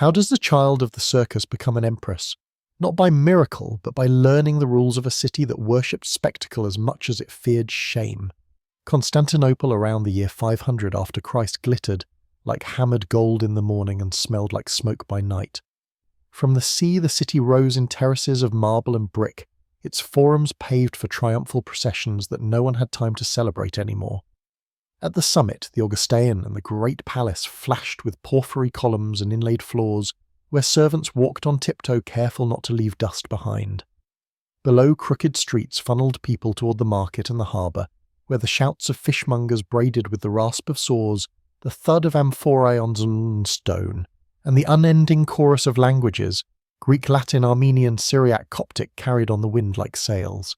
How does the child of the circus become an empress? Not by miracle, but by learning the rules of a city that worshipped spectacle as much as it feared shame. Constantinople around the year 500 after Christ glittered like hammered gold in the morning and smelled like smoke by night. From the sea the city rose in terraces of marble and brick, its forums paved for triumphal processions that no one had time to celebrate anymore. At the summit, the Augusteion and the great palace flashed with porphyry columns and inlaid floors, where servants walked on tiptoe careful not to leave dust behind. Below, crooked streets funneled people toward the market and the harbour, where the shouts of fishmongers braided with the rasp of saws, the thud of amphorae on stone, and the unending chorus of languages, Greek, Latin, Armenian, Syriac, Coptic, carried on the wind like sails.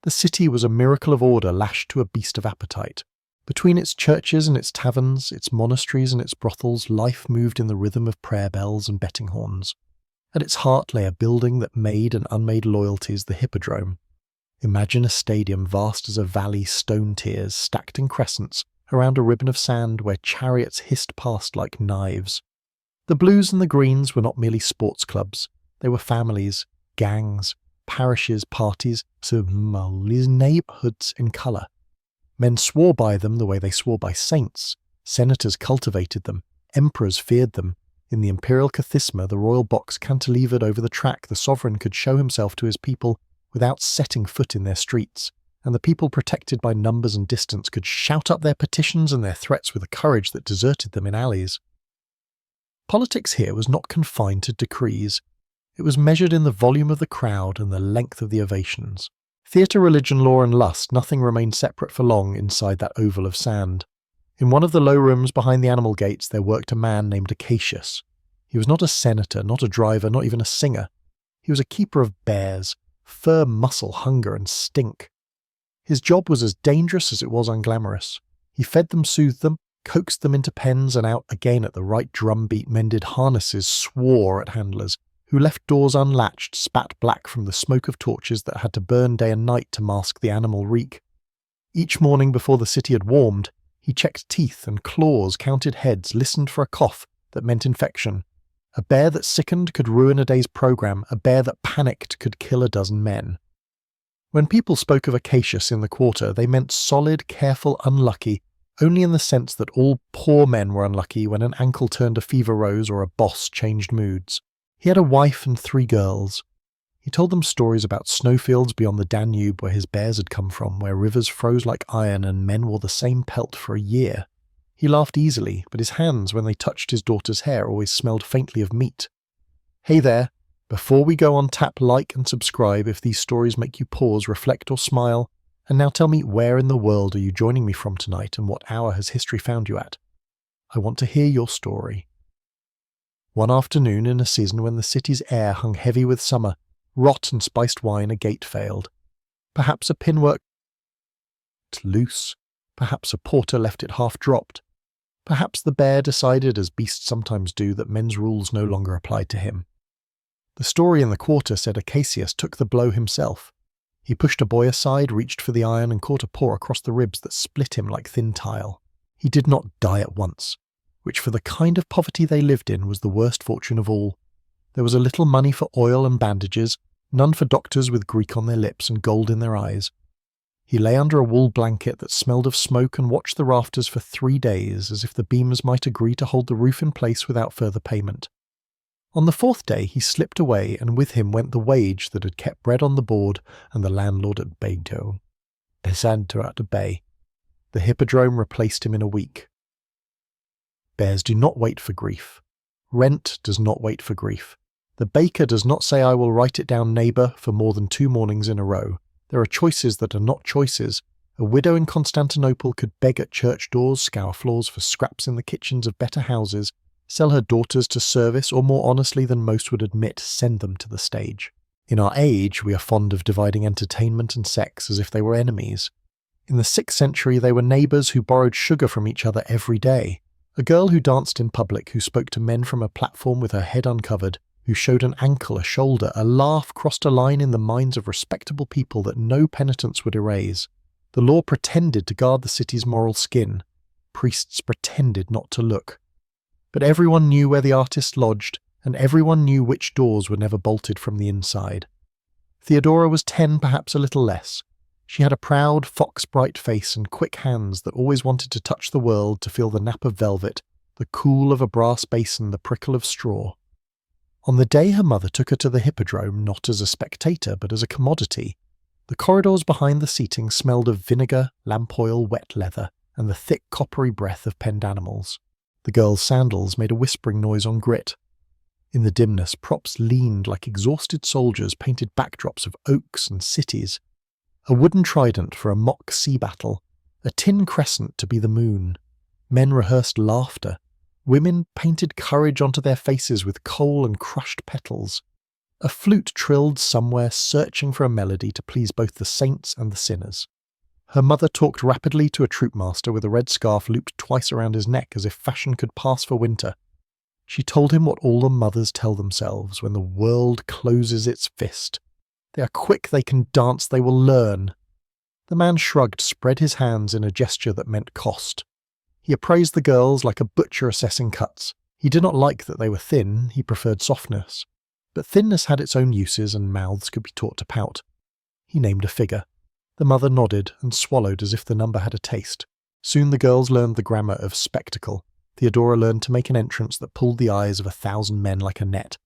The city was a miracle of order lashed to a beast of appetite. Between its churches and its taverns, its monasteries and its brothels, life moved in the rhythm of prayer bells and betting horns. At its heart lay a building that made and unmade loyalties the Hippodrome. Imagine a stadium vast as a valley, stone tiers stacked in crescents around a ribbon of sand where chariots hissed past like knives. The blues and the greens were not merely sports clubs. They were families, gangs, parishes, parties, neighbourhoods in colour. Men swore by them the way they swore by saints. Senators cultivated them. Emperors feared them. In the imperial kathisma, the royal box cantilevered over the track, the sovereign could show himself to his people without setting foot in their streets, and the people protected by numbers and distance could shout up their petitions and their threats with a courage that deserted them in alleys. Politics here was not confined to decrees. It was measured in the volume of the crowd and the length of the ovations. Theatre, religion, law and lust, nothing remained separate for long inside that oval of sand. In one of the low rooms behind the animal gates there worked a man named Acacius. He was not a senator, not a driver, not even a singer. He was a keeper of bears, fur, muscle, hunger and stink. His job was as dangerous as it was unglamorous. He fed them, soothed them, coaxed them into pens and out again at the right drumbeat, mended harnesses, swore at handlers, who left doors unlatched, spat black from the smoke of torches that had to burn day and night to mask the animal reek. Each morning before the city had warmed, he checked teeth and claws, counted heads, listened for a cough that meant infection. A bear that sickened could ruin a day's programme, a bear that panicked could kill a dozen men. When people spoke of Acacius in the quarter, they meant solid, careful, unlucky, only in the sense that all poor men were unlucky when an ankle turned a fever rose or a boss changed moods. He had a wife and 3 girls. He told them stories about snowfields beyond the Danube where his bears had come from, where rivers froze like iron and men wore the same pelt for a year. He laughed easily, but his hands, when they touched his daughter's hair, always smelled faintly of meat. Hey there, before we go on, tap like and subscribe if these stories make you pause, reflect or smile. And now tell me, where in the world are you joining me from tonight and what hour has history found you at? I want to hear your story. One afternoon in a season when the city's air hung heavy with summer, rot and spiced wine, a gate failed. Perhaps a pinwork loose, perhaps a porter left it half dropped. Perhaps the bear decided, as beasts sometimes do, that men's rules no longer applied to him. The story in the quarter said Acacius took the blow himself. He pushed a boy aside, reached for the iron and caught a paw across the ribs that split him like thin tile. He did not die at once, which for the kind of poverty they lived in was the worst fortune of all. There was a little money for oil and bandages, none for doctors with Greek on their lips and gold in their eyes. He lay under a wool blanket that smelled of smoke and watched the rafters for 3 days, as if the beams might agree to hold the roof in place without further payment. On the 4th day he slipped away, and with him went the wage that had kept bread on the board and the landlord at Bayto. Descendre at the bay. The Hippodrome replaced him in a week. Bears do not wait for grief. Rent does not wait for grief. The baker does not say, I will write it down, neighbour, for more than 2 mornings in a row. There are choices that are not choices. A widow in Constantinople could beg at church doors, scour floors for scraps in the kitchens of better houses, sell her daughters to service, or more honestly than most would admit, send them to the stage. In our age, we are fond of dividing entertainment and sex as if they were enemies. In the 6th century, they were neighbours who borrowed sugar from each other every day. A girl who danced in public, who spoke to men from a platform with her head uncovered, who showed an ankle, a shoulder, a laugh crossed a line in the minds of respectable people that no penitence would erase. The law pretended to guard the city's moral skin. Priests pretended not to look. But everyone knew where the artist lodged, and everyone knew which doors were never bolted from the inside. Theodora was 10, perhaps a little less. She had a proud, fox-bright face and quick hands that always wanted to touch the world, to feel the nap of velvet, the cool of a brass basin, the prickle of straw. On the day her mother took her to the hippodrome, not as a spectator but as a commodity, the corridors behind the seating smelled of vinegar, lamp oil, wet leather, and the thick coppery breath of penned animals. The girls' sandals made a whispering noise on grit. In the dimness, props leaned like exhausted soldiers painted backdrops of oaks and cities. A wooden trident for a mock sea battle, a tin crescent to be the moon. Men rehearsed laughter. Women painted courage onto their faces with coal and crushed petals. A flute trilled somewhere, searching for a melody to please both the saints and the sinners. Her mother talked rapidly to a troopmaster with a red scarf looped twice around his neck as if fashion could pass for winter. She told him what all the mothers tell themselves when the world closes its fist. They are quick, they can dance, they will learn. The man shrugged, spread his hands in a gesture that meant cost. He appraised the girls like a butcher assessing cuts. He did not like that they were thin, he preferred softness. But thinness had its own uses, and mouths could be taught to pout. He named a figure. The mother nodded and swallowed as if the number had a taste. Soon the girls learned the grammar of spectacle. Theodora learned to make an entrance that pulled the eyes of 1,000 men like a net.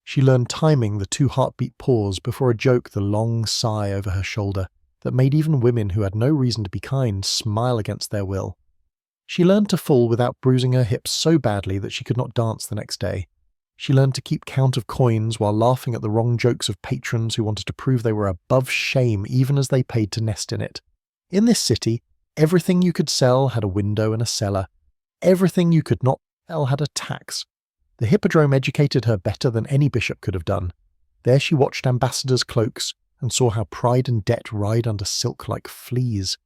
She learned timing, the 2 heartbeat pause before a joke, the long sigh over her shoulder, that made even women who had no reason to be kind smile against their will. She learned to fall without bruising her hips so badly that she could not dance the next day. She learned to keep count of coins while laughing at the wrong jokes of patrons who wanted to prove they were above shame even as they paid to nest in it. In this city, everything you could sell had a window and a cellar. Everything you could not sell had a tax. The hippodrome educated her better than any bishop could have done. There she watched ambassadors' cloaks and saw how pride and debt ride under silk like fleas.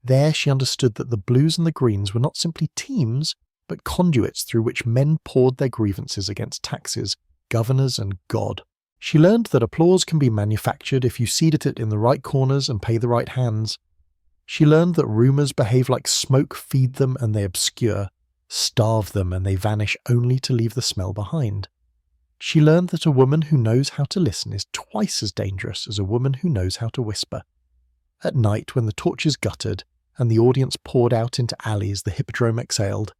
There she understood that the blues and the greens were not simply teams, but conduits through which men poured their grievances against taxes, governors, and God. She learned that applause can be manufactured if you seed it in the right corners and pay the right hands. She learned that rumours behave like smoke, feed them and they obscure, starve them and they vanish only to leave the smell behind. She learned that a woman who knows how to listen is twice as dangerous as a woman who knows how to whisper. At night, when the torches guttered and the audience poured out into alleys the hippodrome exhaled,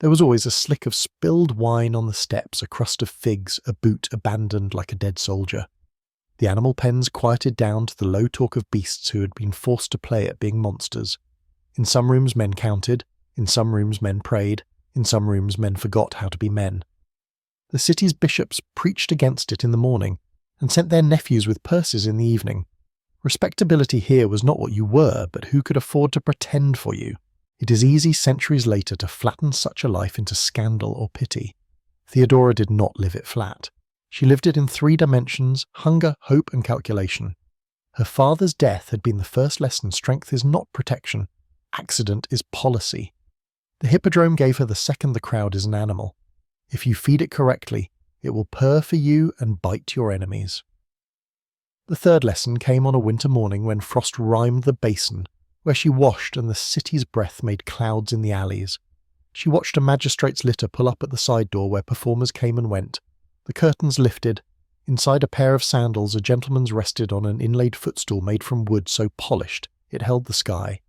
there was always a slick of spilled wine on the steps, a crust of figs, a boot abandoned like a dead soldier. The animal pens quieted down to the low talk of beasts who had been forced to play at being monsters. In some rooms men counted, in some rooms men prayed, in some rooms men forgot how to be men. The city's bishops preached against it in the morning, and sent their nephews with purses in the evening. Respectability here was not what you were, but who could afford to pretend for you. It is easy centuries later to flatten such a life into scandal or pity. Theodora did not live it flat. She lived it in 3 dimensions: hunger, hope, and calculation. Her father's death had been the first lesson strength is not protection. Accident is policy. The hippodrome gave her the second the crowd is an animal. If you feed it correctly, it will purr for you and bite your enemies. The third lesson came on a winter morning when frost rimed the basin, where she washed and the city's breath made clouds in the alleys. She watched a magistrate's litter pull up at the side door where performers came and went. The curtains lifted. Inside a pair of sandals, a gentleman's rested on an inlaid footstool made from wood so polished it held the sky.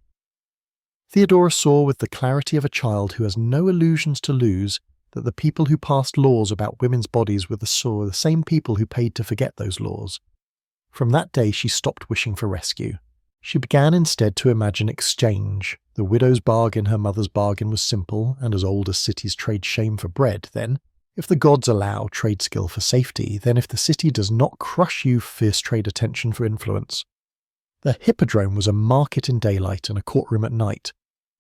Theodora saw with the clarity of a child who has no illusions to lose that the people who passed laws about women's bodies were the same people who paid to forget those laws. From that day she stopped wishing for rescue. She began instead to imagine exchange. The widow's bargain, her mother's bargain, was simple, and as old as cities trade shame for bread. Then, if the gods allow, trade skill for safety. Then if the city does not crush you, fierce trade attention for influence. The hippodrome was a market in daylight and a courtroom at night.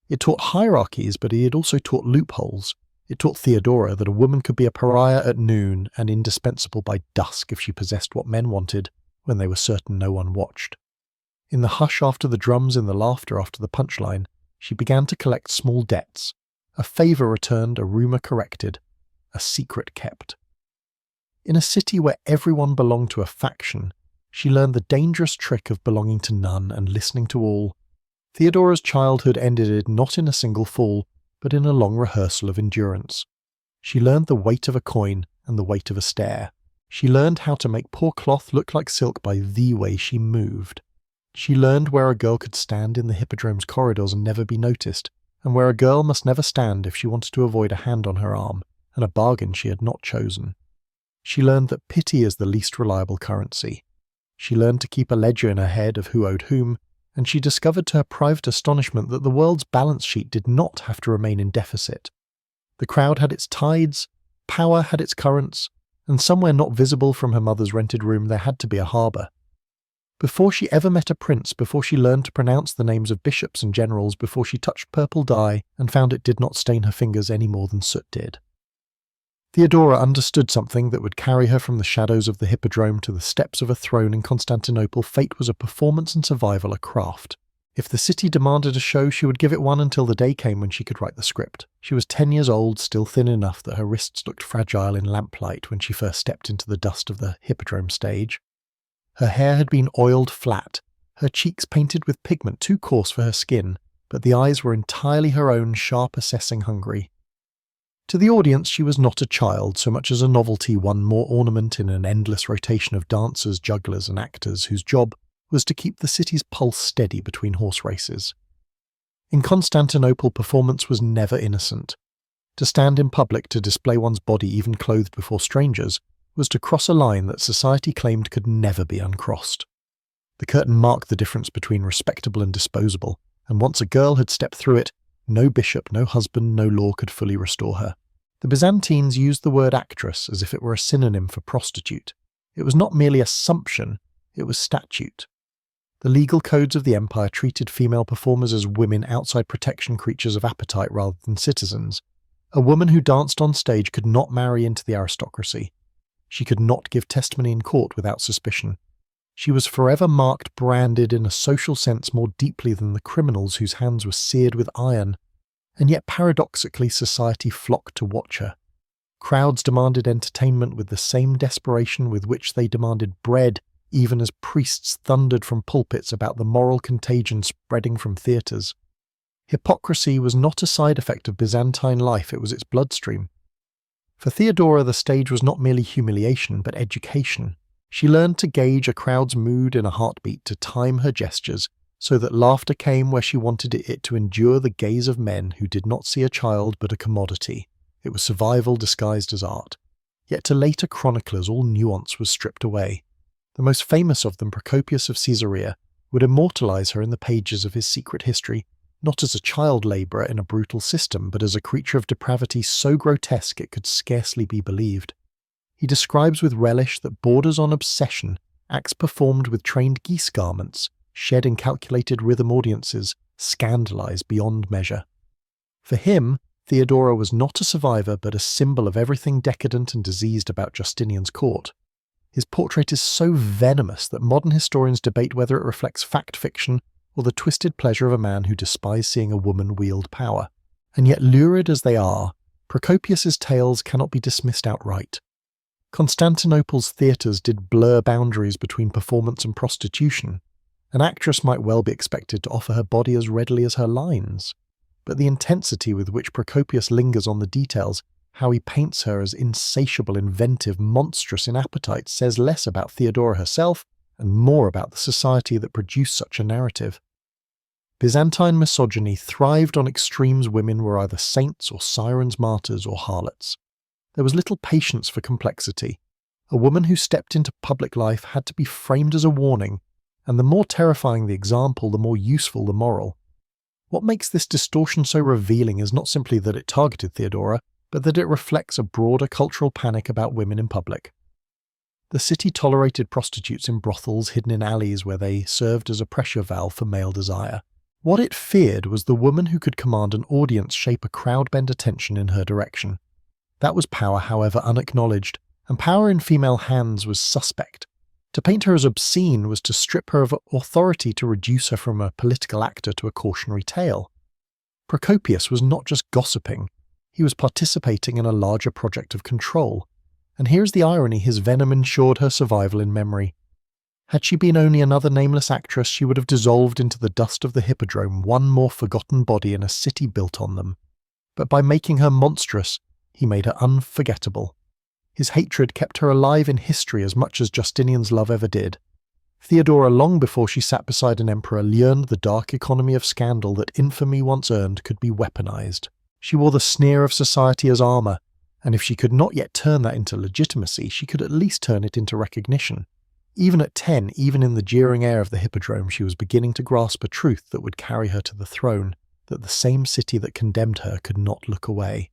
It taught hierarchies, but it also taught loopholes. It taught Theodora that a woman could be a pariah at noon and indispensable by dusk if she possessed what men wanted when they were certain no one watched. In the hush after the drums, in the laughter after the punchline, she began to collect small debts. A favour returned, a rumour corrected, a secret kept. In a city where everyone belonged to a faction, she learned the dangerous trick of belonging to none and listening to all. Theodora's childhood ended not in a single fall, but in a long rehearsal of endurance. She learned the weight of a coin and the weight of a stare. She learned how to make poor cloth look like silk by the way she moved. She learned where a girl could stand in the hippodrome's corridors and never be noticed, and where a girl must never stand if she wanted to avoid a hand on her arm, and a bargain she had not chosen. She learned that pity is the least reliable currency. She learned to keep a ledger in her head of who owed whom, and she discovered to her private astonishment that the world's balance sheet did not have to remain in deficit. The crowd had its tides, power had its currents, and somewhere not visible from her mother's rented room there had to be a harbour. Before she ever met a prince, before she learned to pronounce the names of bishops and generals, before she touched purple dye and found it did not stain her fingers any more than soot did. Theodora understood something that would carry her from the shadows of the hippodrome to the steps of a throne in Constantinople. Fate was a performance and survival a craft. If the city demanded a show, she would give it one until the day came when she could write the script. She was 10 years old, still thin enough that her wrists looked fragile in lamplight when she first stepped into the dust of the hippodrome stage. Her hair had been oiled flat, her cheeks painted with pigment too coarse for her skin, but the eyes were entirely her own, sharp, assessing, hungry. To the audience she was not a child so much as a novelty, one more ornament in an endless rotation of dancers, jugglers and actors whose job was to keep the city's pulse steady between horse races. In Constantinople, performance was never innocent. To stand in public, to display one's body even clothed before strangers, was to cross a line that society claimed could never be uncrossed. The curtain marked the difference between respectable and disposable, and once a girl had stepped through it, no bishop, no husband, no law could fully restore her. The Byzantines used the word actress as if it were a synonym for prostitute. It was not merely assumption, it was statute. The legal codes of the empire treated female performers as women outside protection, creatures of appetite rather than citizens. A woman who danced on stage could not marry into the aristocracy. She could not give testimony in court without suspicion. She was forever marked, branded in a social sense more deeply than the criminals whose hands were seared with iron. And yet paradoxically society flocked to watch her. Crowds demanded entertainment with the same desperation with which they demanded bread, even as priests thundered from pulpits about the moral contagion spreading from theatres. Hypocrisy was not a side effect of Byzantine life, it was its bloodstream. For Theodora, the stage was not merely humiliation, but education. She learned to gauge a crowd's mood in a heartbeat, to time her gestures, so that laughter came where she wanted it to endure the gaze of men who did not see a child but a commodity. It was survival disguised as art. Yet to later chroniclers all nuance was stripped away. The most famous of them, Procopius of Caesarea, would immortalize her in the pages of his secret history, not as a child labourer in a brutal system, but as a creature of depravity so grotesque it could scarcely be believed. He describes with relish that borders on obsession, acts performed with trained geese garments, shed in calculated rhythm audiences, scandalized beyond measure. For him, Theodora was not a survivor but a symbol of everything decadent and diseased about Justinian's court. His portrait is so venomous that modern historians debate whether it reflects fact fiction or the twisted pleasure of a man who despised seeing a woman wield power. And yet lurid as they are, Procopius's tales cannot be dismissed outright. Constantinople's theatres did blur boundaries between performance and prostitution. An actress might well be expected to offer her body as readily as her lines. But the intensity with which Procopius lingers on the details, how he paints her as insatiable, inventive, monstrous in appetite, says less about Theodora herself and more about the society that produced such a narrative. Byzantine misogyny thrived on extremes. Women were either saints or sirens, martyrs or harlots. There was little patience for complexity. A woman who stepped into public life had to be framed as a warning, and the more terrifying the example, the more useful the moral. What makes this distortion so revealing is not simply that it targeted Theodora, but that it reflects a broader cultural panic about women in public. The city tolerated prostitutes in brothels hidden in alleys where they served as a pressure valve for male desire. What it feared was the woman who could command an audience, shape a crowd-bend attention in her direction. That was power, however unacknowledged, and power in female hands was suspect. To paint her as obscene was to strip her of authority, to reduce her from a political actor to a cautionary tale. Procopius was not just gossiping, he was participating in a larger project of control. And here's the irony, his venom ensured her survival in memory. Had she been only another nameless actress, she would have dissolved into the dust of the hippodrome, one more forgotten body in a city built on them. But by making her monstrous, he made her unforgettable. His hatred kept her alive in history as much as Justinian's love ever did. Theodora, long before she sat beside an emperor, learned the dark economy of scandal that infamy once earned could be weaponized. She wore the sneer of society as armor, and if she could not yet turn that into legitimacy, she could at least turn it into recognition. Even at 10, even in the jeering air of the hippodrome, she was beginning to grasp a truth that would carry her to the throne, that the same city that condemned her could not look away.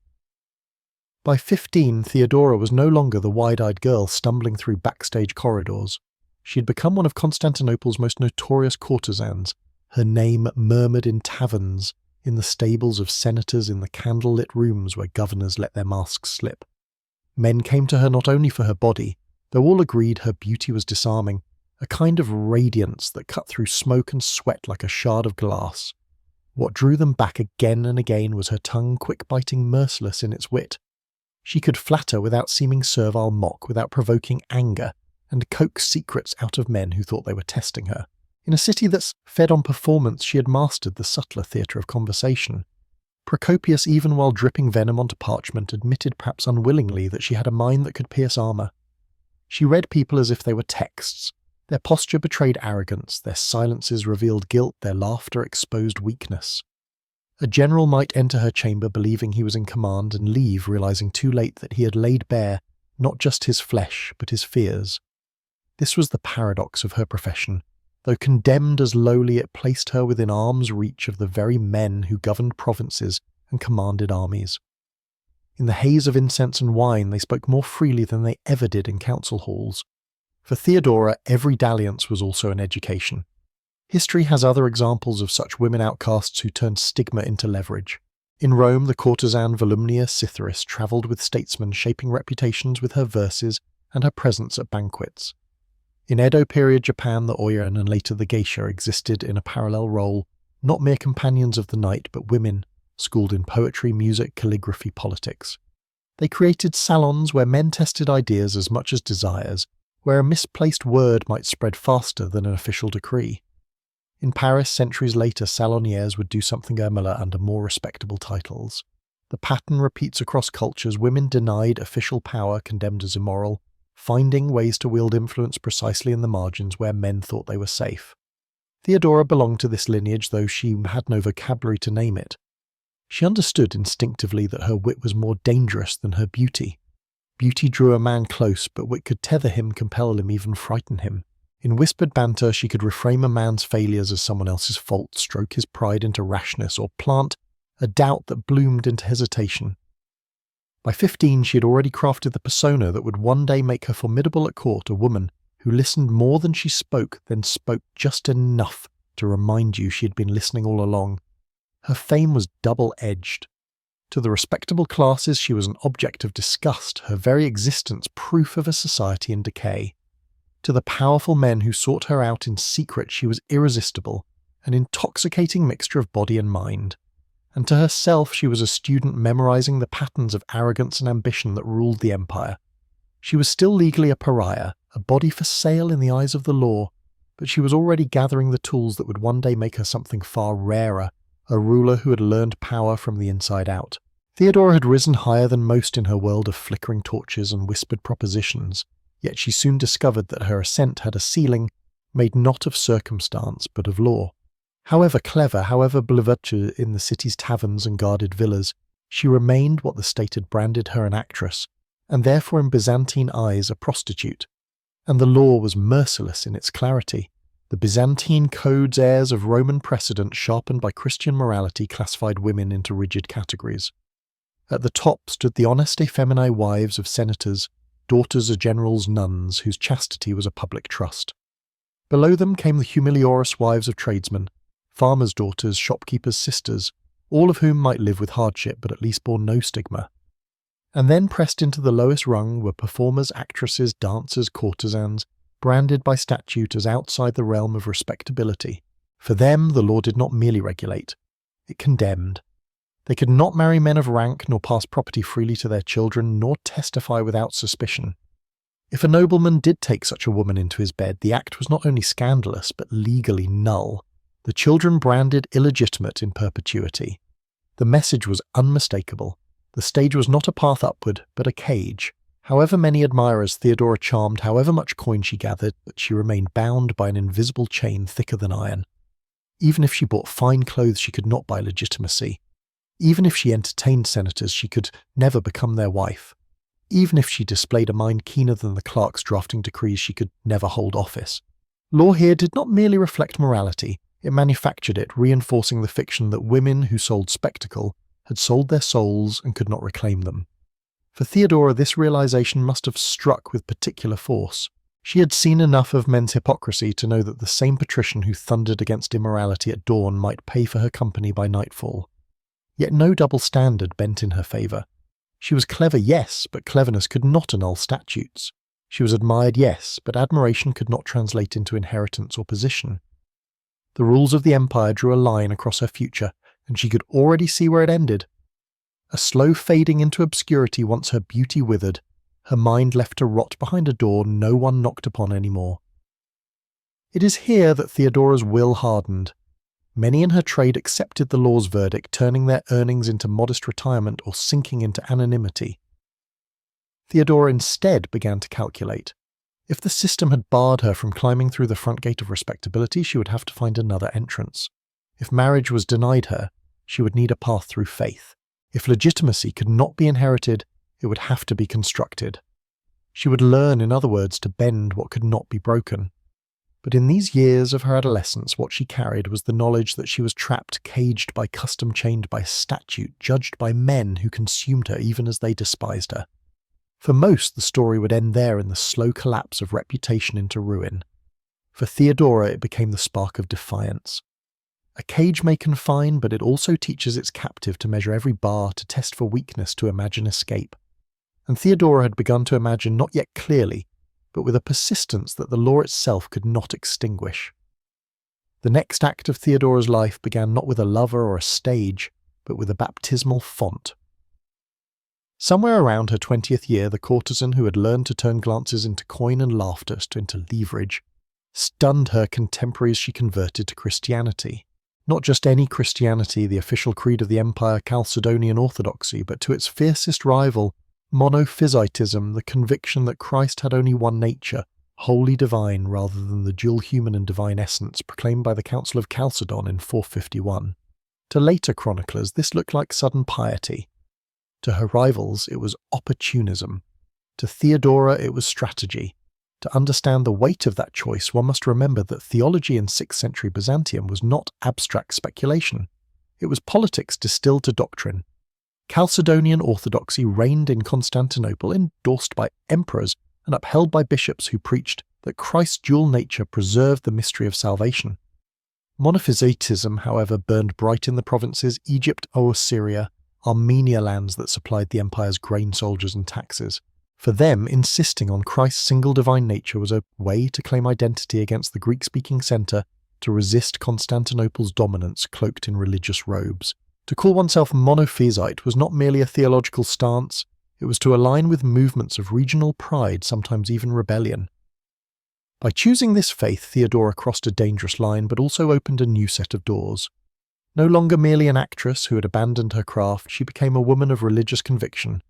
By 15, Theodora was no longer the wide-eyed girl stumbling through backstage corridors. She had become one of Constantinople's most notorious courtesans, her name murmured in taverns, in the stables of senators, in the candle-lit rooms where governors let their masks slip. Men came to her not only for her body, though all agreed her beauty was disarming, a kind of radiance that cut through smoke and sweat like a shard of glass. What drew them back again and again was her tongue, quick-biting, merciless in its wit. She could flatter without seeming servile, mock without provoking anger, and coax secrets out of men who thought they were testing her. In a city that's fed on performance, she had mastered the subtler theatre of conversation. Procopius, even while dripping venom onto parchment, admitted perhaps unwillingly that she had a mind that could pierce armour. She read people as if they were texts. Their posture betrayed arrogance, their silences revealed guilt, their laughter exposed weakness. A general might enter her chamber believing he was in command and leave realizing too late that he had laid bare not just his flesh, but his fears. This was the paradox of her profession. Though condemned as lowly, it placed her within arm's reach of the very men who governed provinces and commanded armies. In the haze of incense and wine, they spoke more freely than they ever did in council halls. For Theodora, every dalliance was also an education. History has other examples of such women outcasts who turned stigma into leverage. In Rome, the courtesan Volumnia Cytheris travelled with statesmen, shaping reputations with her verses and her presence at banquets. In Edo period Japan, the oyen and later the geisha existed in a parallel role, not mere companions of the night, but women, schooled in poetry, music, calligraphy, politics. They created salons where men tested ideas as much as desires, where a misplaced word might spread faster than an official decree. In Paris, centuries later, salonières would do something similar under more respectable titles. The pattern repeats across cultures, women denied official power, condemned as immoral, finding ways to wield influence precisely in the margins where men thought they were safe. Theodora belonged to this lineage, though she had no vocabulary to name it. She understood instinctively that her wit was more dangerous than her beauty. Beauty drew a man close, but wit could tether him, compel him, even frighten him. In whispered banter, she could reframe a man's failures as someone else's fault, stroke his pride into rashness, or plant a doubt that bloomed into hesitation. By 15, she had already crafted the persona that would one day make her formidable at court, a woman who listened more than she spoke, then spoke just enough to remind you she had been listening all along. Her fame was double-edged. To the respectable classes, she was an object of disgust, her very existence proof of a society in decay. To the powerful men who sought her out in secret, she was irresistible, an intoxicating mixture of body and mind. And to herself, she was a student memorizing the patterns of arrogance and ambition that ruled the empire. She was still legally a pariah, a body for sale in the eyes of the law, but she was already gathering the tools that would one day make her something far rarer, a ruler who had learned power from the inside out. Theodora had risen higher than most in her world of flickering torches and whispered propositions, yet she soon discovered that her ascent had a ceiling made not of circumstance but of law. However clever, however beloved in the city's taverns and guarded villas, she remained what the state had branded her an actress, and therefore in Byzantine eyes a prostitute. And the law was merciless in its clarity. The Byzantine code's airs of Roman precedent, sharpened by Christian morality, classified women into rigid categories. At the top stood the honest effeminae wives of senators, daughters of generals, nuns, whose chastity was a public trust. Below them came the humiliorous wives of tradesmen, farmers' daughters, shopkeepers' sisters, all of whom might live with hardship but at least bore no stigma. And then pressed into the lowest rung were performers, actresses, dancers, courtesans, branded by statute as outside the realm of respectability. For them the law did not merely regulate, it condemned. They could not marry men of rank, nor pass property freely to their children, nor testify without suspicion. If a nobleman did take such a woman into his bed, the act was not only scandalous, but legally null. The children branded illegitimate in perpetuity. The message was unmistakable. The stage was not a path upward, but a cage. However many admirers Theodora charmed, however much coin she gathered, that she remained bound by an invisible chain thicker than iron. Even if she bought fine clothes, she could not buy legitimacy. Even if she entertained senators, she could never become their wife. Even if she displayed a mind keener than the clerks drafting decrees, she could never hold office. Law here did not merely reflect morality, it manufactured it, reinforcing the fiction that women who sold spectacle had sold their souls and could not reclaim them. For Theodora, this realization must have struck with particular force. She had seen enough of men's hypocrisy to know that the same patrician who thundered against immorality at dawn might pay for her company by nightfall. Yet no double standard bent in her favour. She was clever, yes, but cleverness could not annul statutes. She was admired, yes, but admiration could not translate into inheritance or position. The rules of the empire drew a line across her future, and she could already see where it ended. A slow fading into obscurity once her beauty withered, her mind left to rot behind a door no one knocked upon any more. It is here that Theodora's will hardened. Many in her trade accepted the law's verdict, turning their earnings into modest retirement or sinking into anonymity. Theodora instead began to calculate. If the system had barred her from climbing through the front gate of respectability, she would have to find another entrance. If marriage was denied her, she would need a path through faith. If legitimacy could not be inherited, it would have to be constructed. She would learn, in other words, to bend what could not be broken. But in these years of her adolescence, what she carried was the knowledge that she was trapped, caged by custom, chained by statute, judged by men who consumed her even as they despised her. For most, the story would end there in the slow collapse of reputation into ruin. For Theodora, it became the spark of defiance. A cage may confine, but it also teaches its captive to measure every bar, to test for weakness, to imagine escape. And Theodora had begun to imagine not yet clearly, but with a persistence that the law itself could not extinguish. The next act of Theodora's life began not with a lover or a stage, but with a baptismal font. Somewhere around her 20th year, the courtesan who had learned to turn glances into coin and laughter into leverage, stunned her contemporaries. She converted to Christianity. Not just any Christianity, the official creed of the empire, Chalcedonian orthodoxy, but to its fiercest rival, monophysitism, the conviction that Christ had only one nature, wholly divine rather than the dual human and divine essence proclaimed by the Council of Chalcedon in 451. To later chroniclers, this looked like sudden piety. To her rivals, it was opportunism. To Theodora, it was strategy. To understand the weight of that choice, one must remember that theology in 6th century Byzantium was not abstract speculation. It was politics distilled to doctrine. Chalcedonian orthodoxy reigned in Constantinople, endorsed by emperors and upheld by bishops who preached that Christ's dual nature preserved the mystery of salvation. Monophysitism, however, burned bright in the provinces Egypt, Syria, Armenia, lands that supplied the empire's grain soldiers and taxes. For them, insisting on Christ's single divine nature was a way to claim identity against the Greek-speaking centre, to resist Constantinople's dominance cloaked in religious robes. To call oneself monophysite was not merely a theological stance, it was to align with movements of regional pride, sometimes even rebellion. By choosing this faith, Theodora crossed a dangerous line, but also opened a new set of doors. No longer merely an actress who had abandoned her craft, she became a woman of religious conviction,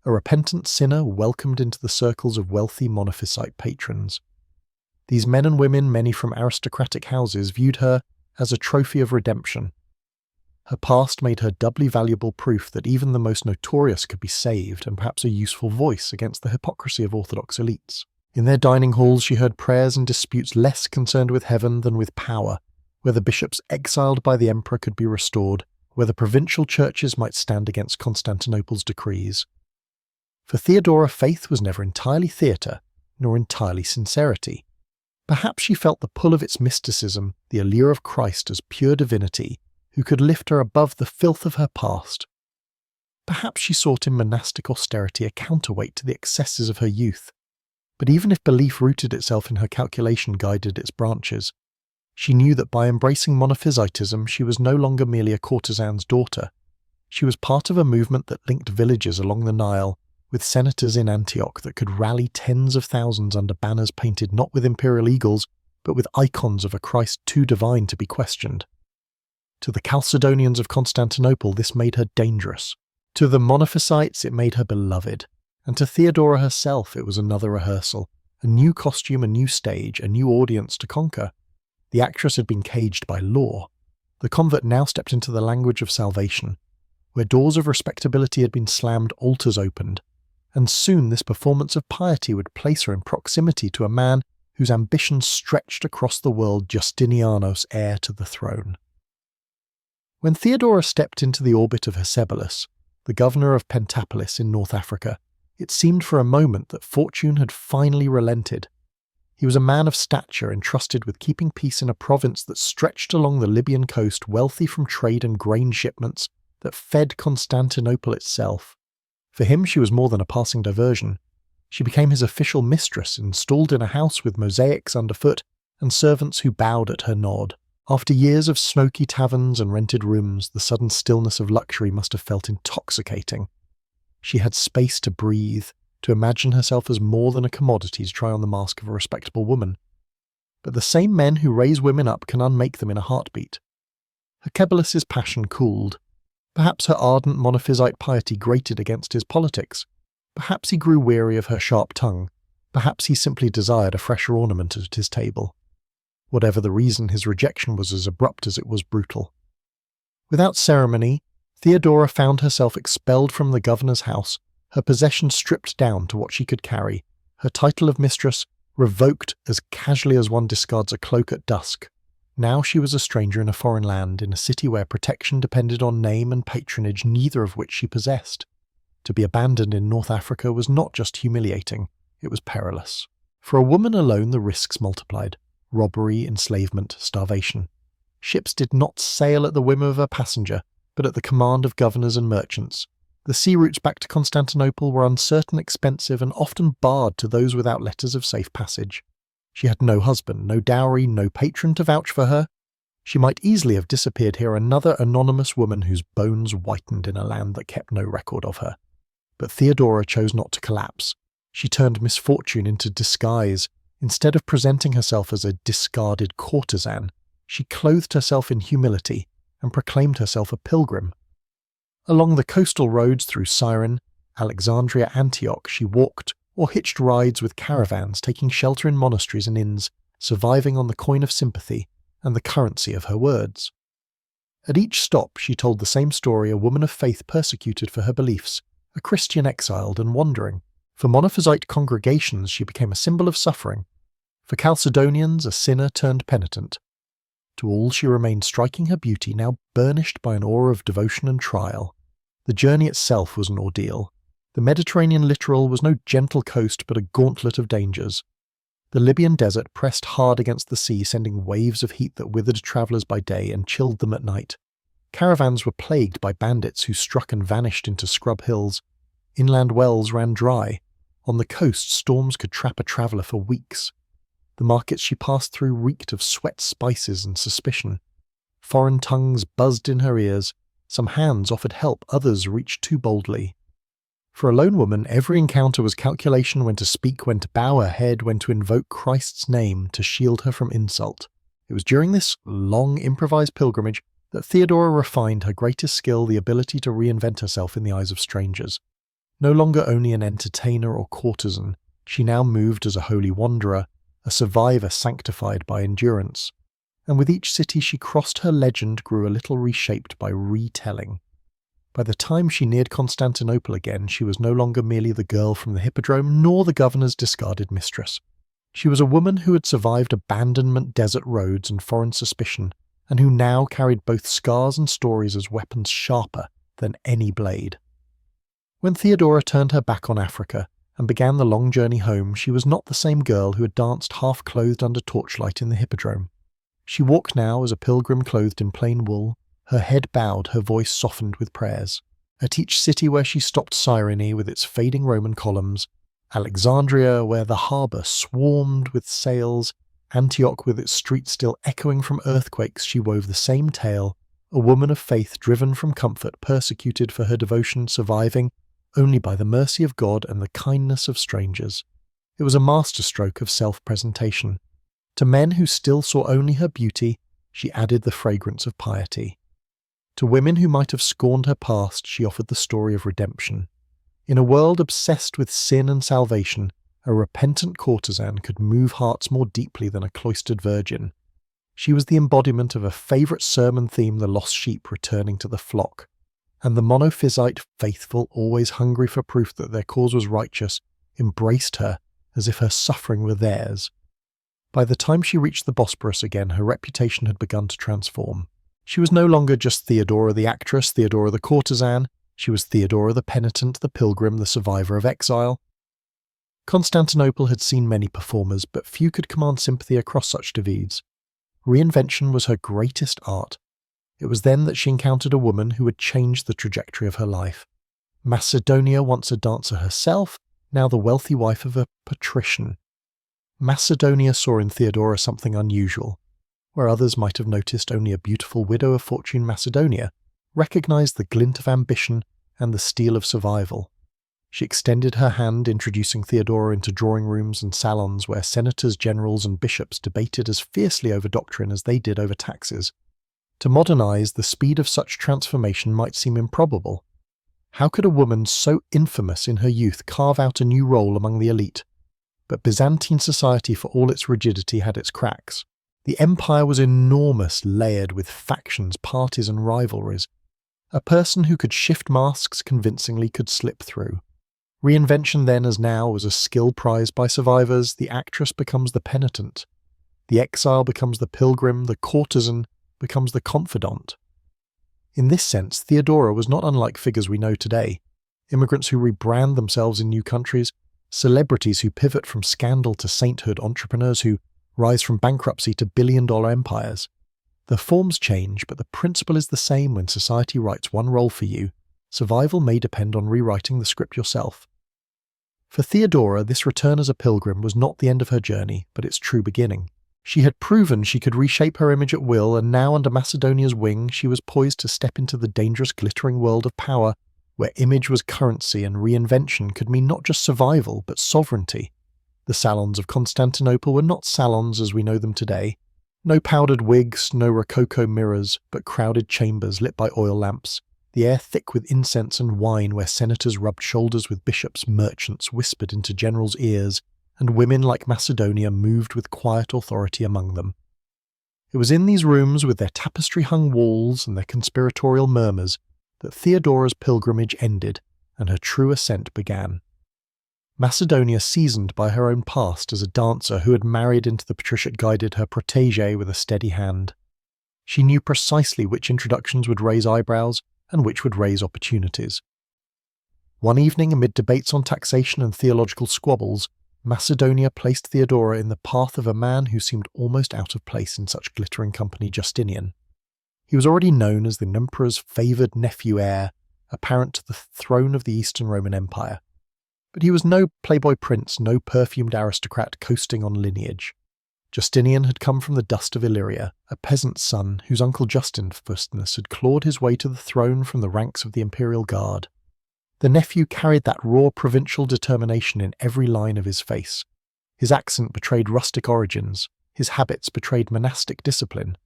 a repentant sinner welcomed into the circles of wealthy monophysite patrons. These men and women, many from aristocratic houses, viewed her as a trophy of redemption. Her past made her doubly valuable proof that even the most notorious could be saved, and perhaps a useful voice against the hypocrisy of orthodox elites. In their dining halls she heard prayers and disputes less concerned with heaven than with power, where the bishops exiled by the emperor could be restored, where the provincial churches might stand against Constantinople's decrees. For Theodora, faith was never entirely theatre, nor entirely sincerity. Perhaps she felt the pull of its mysticism, the allure of Christ as pure divinity, who could lift her above the filth of her past. Perhaps she sought in monastic austerity a counterweight to the excesses of her youth. But even if belief rooted itself in her calculation guided its branches, she knew that by embracing monophysitism she was no longer merely a courtesan's daughter. She was part of a movement that linked villages along the Nile, with senators in Antioch that could rally tens of thousands under banners painted not with imperial eagles, but with icons of a Christ too divine to be questioned. To the Chalcedonians of Constantinople, this made her dangerous. To the monophysites, it made her beloved. and to Theodora herself it was another rehearsal, a new costume, a new stage, a new audience to conquer. The actress had been caged by law. The convert now stepped into the language of salvation. Where doors of respectability had been slammed, altars opened, and soon this performance of piety would place her in proximity to a man whose ambitions stretched across the world, Justinianos, heir to the throne. When Theodora stepped into the orbit of Hecebolus, the governor of Pentapolis in North Africa, it seemed for a moment that fortune had finally relented. He was a man of stature entrusted with keeping peace in a province that stretched along the Libyan coast, wealthy from trade and grain shipments that fed Constantinople itself. For him she was more than a passing diversion. She became his official mistress, installed in a house with mosaics underfoot and servants who bowed at her nod. After years of smoky taverns and rented rooms, the sudden stillness of luxury must have felt intoxicating. She had space to breathe, to imagine herself as more than a commodity to try on the mask of a respectable woman. But the same men who raise women up can unmake them in a heartbeat. Hecebolus' passion cooled. Perhaps her ardent monophysite piety grated against his politics. Perhaps he grew weary of her sharp tongue. Perhaps he simply desired a fresher ornament at his table. Whatever the reason, his rejection was as abrupt as it was brutal. Without ceremony, Theodora found herself expelled from the governor's house, her possessions stripped down to what she could carry, her title of mistress revoked as casually as one discards a cloak at dusk. Now she was a stranger in a foreign land, in a city where protection depended on name and patronage, neither of which she possessed. To be abandoned in North Africa was not just humiliating, it was perilous. For a woman alone the risks multiplied. Robbery, enslavement, starvation. Ships did not sail at the whim of a passenger, but at the command of governors and merchants. The sea routes back to Constantinople were uncertain, expensive, and often barred to those without letters of safe passage. She had no husband, no dowry, no patron to vouch for her. She might easily have disappeared here, another anonymous woman whose bones whitened in a land that kept no record of her. But Theodora chose not to collapse. She turned misfortune into disguise. Instead of presenting herself as a discarded courtesan, she clothed herself in humility and proclaimed herself a pilgrim. Along the coastal roads through Cyrene, Alexandria, Antioch, she walked or hitched rides with caravans, taking shelter in monasteries and inns, surviving on the coin of sympathy and the currency of her words. At each stop she told the same story, a woman of faith persecuted for her beliefs, a Christian exiled and wandering. For monophysite congregations she became a symbol of suffering. For Chalcedonians, a sinner turned penitent. To all she remained, striking her beauty, now burnished by an aura of devotion and trial. The journey itself was an ordeal. The Mediterranean littoral was no gentle coast but a gauntlet of dangers. The Libyan desert pressed hard against the sea, sending waves of heat that withered travellers by day and chilled them at night. Caravans were plagued by bandits who struck and vanished into scrub hills. Inland wells ran dry. On the coast, storms could trap a traveller for weeks. The markets she passed through reeked of sweat, spices, and suspicion. Foreign tongues buzzed in her ears. Some hands offered help, others reached too boldly. For a lone woman, every encounter was calculation: when to speak, when to bow her head, when to invoke Christ's name to shield her from insult. It was during this long, improvised pilgrimage that Theodora refined her greatest skill, the ability to reinvent herself in the eyes of strangers. No longer only an entertainer or courtesan, she now moved as a holy wanderer, a survivor sanctified by endurance. And with each city she crossed, her legend grew a little reshaped by retelling. By the time she neared Constantinople again, she was no longer merely the girl from the hippodrome, nor the governor's discarded mistress. She was a woman who had survived abandonment, desert roads, and foreign suspicion, and who now carried both scars and stories as weapons sharper than any blade. When Theodora turned her back on Africa and began the long journey home, she was not the same girl who had danced half-clothed under torchlight in the hippodrome. She walked now as a pilgrim clothed in plain wool, her head bowed, her voice softened with prayers. At each city where she stopped, Cyrene with its fading Roman columns, Alexandria where the harbour swarmed with sails, Antioch with its streets still echoing from earthquakes, she wove the same tale, a woman of faith driven from comfort, persecuted for her devotion, surviving only by the mercy of God and the kindness of strangers. It was a masterstroke of self-presentation. To men who still saw only her beauty, she added the fragrance of piety. To women who might have scorned her past, she offered the story of redemption. In a world obsessed with sin and salvation, a repentant courtesan could move hearts more deeply than a cloistered virgin. She was the embodiment of a favourite sermon theme, the lost sheep returning to the flock, and the monophysite faithful, always hungry for proof that their cause was righteous, embraced her as if her suffering were theirs. By the time she reached the Bosporus again, her reputation had begun to transform. She was no longer just Theodora the actress, Theodora the courtesan. She was Theodora the penitent, the pilgrim, the survivor of exile. Constantinople had seen many performers, but few could command sympathy across such divides. Reinvention was her greatest art. It was then that she encountered a woman who would change the trajectory of her life. Macedonia, once a dancer herself, now the wealthy wife of a patrician. Macedonia saw in Theodora something unusual. Where others might have noticed only a beautiful widow of fortune, Macedonia recognized the glint of ambition and the steel of survival. She extended her hand, introducing Theodora into drawing rooms and salons where senators, generals, and bishops debated as fiercely over doctrine as they did over taxes. To modernize, the speed of such transformation might seem improbable. How could a woman so infamous in her youth carve out a new role among the elite? But Byzantine society, for all its rigidity, had its cracks. The empire was enormous, layered with factions, parties, and rivalries. A person who could shift masks convincingly could slip through. Reinvention then as now was a skill prized by survivors. The actress becomes the penitent. The exile becomes the pilgrim. The courtesan becomes the confidant. In this sense, Theodora was not unlike figures we know today. Immigrants who rebrand themselves in new countries, celebrities who pivot from scandal to sainthood, entrepreneurs who rise from bankruptcy to billion-dollar empires. The forms change, but the principle is the same. When society writes one role for you, survival may depend on rewriting the script yourself. For Theodora, this return as a pilgrim was not the end of her journey, but its true beginning. She had proven she could reshape her image at will, and now under Macedonia's wing she was poised to step into the dangerous, glittering world of power, where image was currency and reinvention could mean not just survival, but sovereignty. The salons of Constantinople were not salons as we know them today. No powdered wigs, no rococo mirrors, but crowded chambers lit by oil lamps, the air thick with incense and wine, where senators rubbed shoulders with bishops, merchants whispered into generals' ears, and women like Macedonia moved with quiet authority among them. It was in these rooms, with their tapestry-hung walls and their conspiratorial murmurs, that Theodora's pilgrimage ended and her true ascent began. Macedonia, seasoned by her own past as a dancer who had married into the patriciate, guided her protégé with a steady hand. She knew precisely which introductions would raise eyebrows and which would raise opportunities. One evening, amid debates on taxation and theological squabbles, Macedonia placed Theodora in the path of a man who seemed almost out of place in such glittering company, Justinian. He was already known as the emperor's favoured nephew heir, apparent to the throne of the Eastern Roman Empire. But he was no playboy prince, no perfumed aristocrat coasting on lineage. Justinian had come from the dust of Illyria, a peasant's son whose uncle Justin Faustinus had clawed his way to the throne from the ranks of the imperial guard. The nephew carried that raw provincial determination in every line of his face. His accent betrayed rustic origins, his habits betrayed monastic discipline.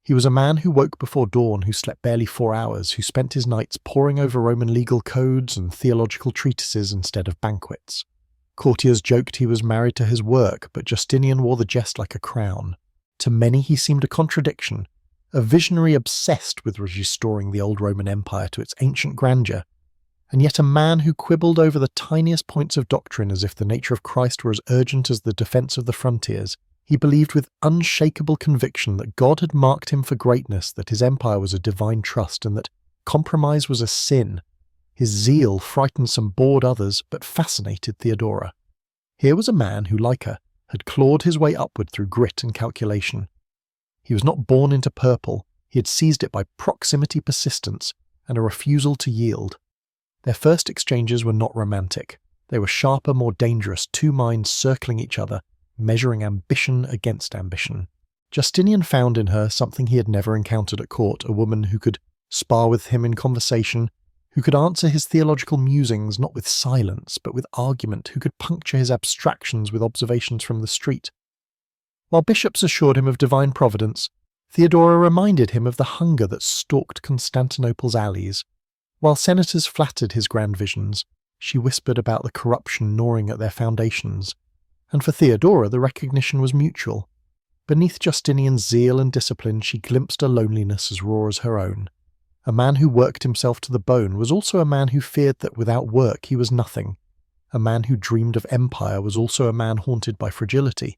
He was a man who woke before dawn, who slept barely 4 hours, who spent his nights poring over Roman legal codes and theological treatises instead of banquets. Courtiers joked he was married to his work, but Justinian wore the jest like a crown. To many he seemed a contradiction, a visionary obsessed with restoring the old Roman Empire to its ancient grandeur, and yet a man who quibbled over the tiniest points of doctrine as if the nature of Christ were as urgent as the defence of the frontiers. He believed with unshakable conviction that God had marked him for greatness, that his empire was a divine trust, and that compromise was a sin. His zeal frightened some, bored others, but fascinated Theodora. Here was a man who, like her, had clawed his way upward through grit and calculation. He was not born into purple, he had seized it by proximity, persistence, and a refusal to yield. Their first exchanges were not romantic. They were sharper, more dangerous, two minds circling each other, measuring ambition against ambition. Justinian found in her something he had never encountered at court, a woman who could spar with him in conversation, who could answer his theological musings not with silence but with argument, who could puncture his abstractions with observations from the street. While bishops assured him of divine providence, Theodora reminded him of the hunger that stalked Constantinople's alleys. While senators flattered his grand visions, She whispered about the corruption gnawing at their foundations, and for Theodora the recognition was mutual. Beneath Justinian's zeal and discipline she glimpsed a loneliness as raw as her own. A man who worked himself to the bone was also a man who feared that without work he was nothing. A man who dreamed of empire was also a man haunted by fragility.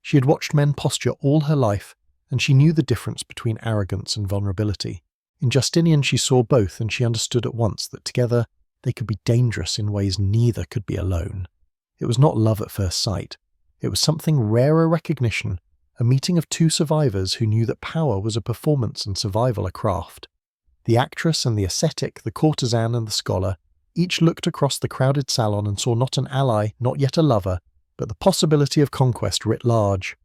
She had watched men posture all her life, and she knew the difference between arrogance and vulnerability. In Justinian she saw both, and she understood at once that together they could be dangerous in ways neither could be alone. It was not love at first sight. It was something rarer recognition, a meeting of two survivors who knew that power was a performance and survival a craft. The actress and the ascetic, the courtesan and the scholar, each looked across the crowded salon and saw not an ally, not yet a lover, but the possibility of conquest writ large.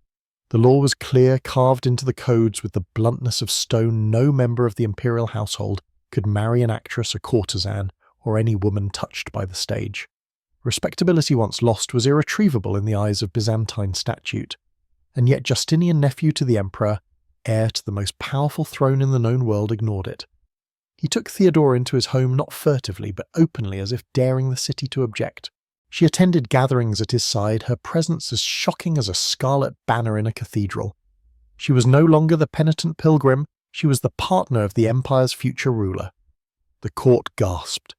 The law was clear, carved into the codes with the bluntness of stone. No member of the imperial household could marry an actress, a courtesan, or any woman touched by the stage. Respectability once lost was irretrievable in the eyes of Byzantine statute, and yet Justinian, nephew to the emperor, heir to the most powerful throne in the known world, ignored it. He took Theodora into his home not furtively but openly, as if daring the city to object. She attended gatherings at his side, her presence as shocking as a scarlet banner in a cathedral. She was no longer the penitent pilgrim, she was the partner of the empire's future ruler. The court gasped.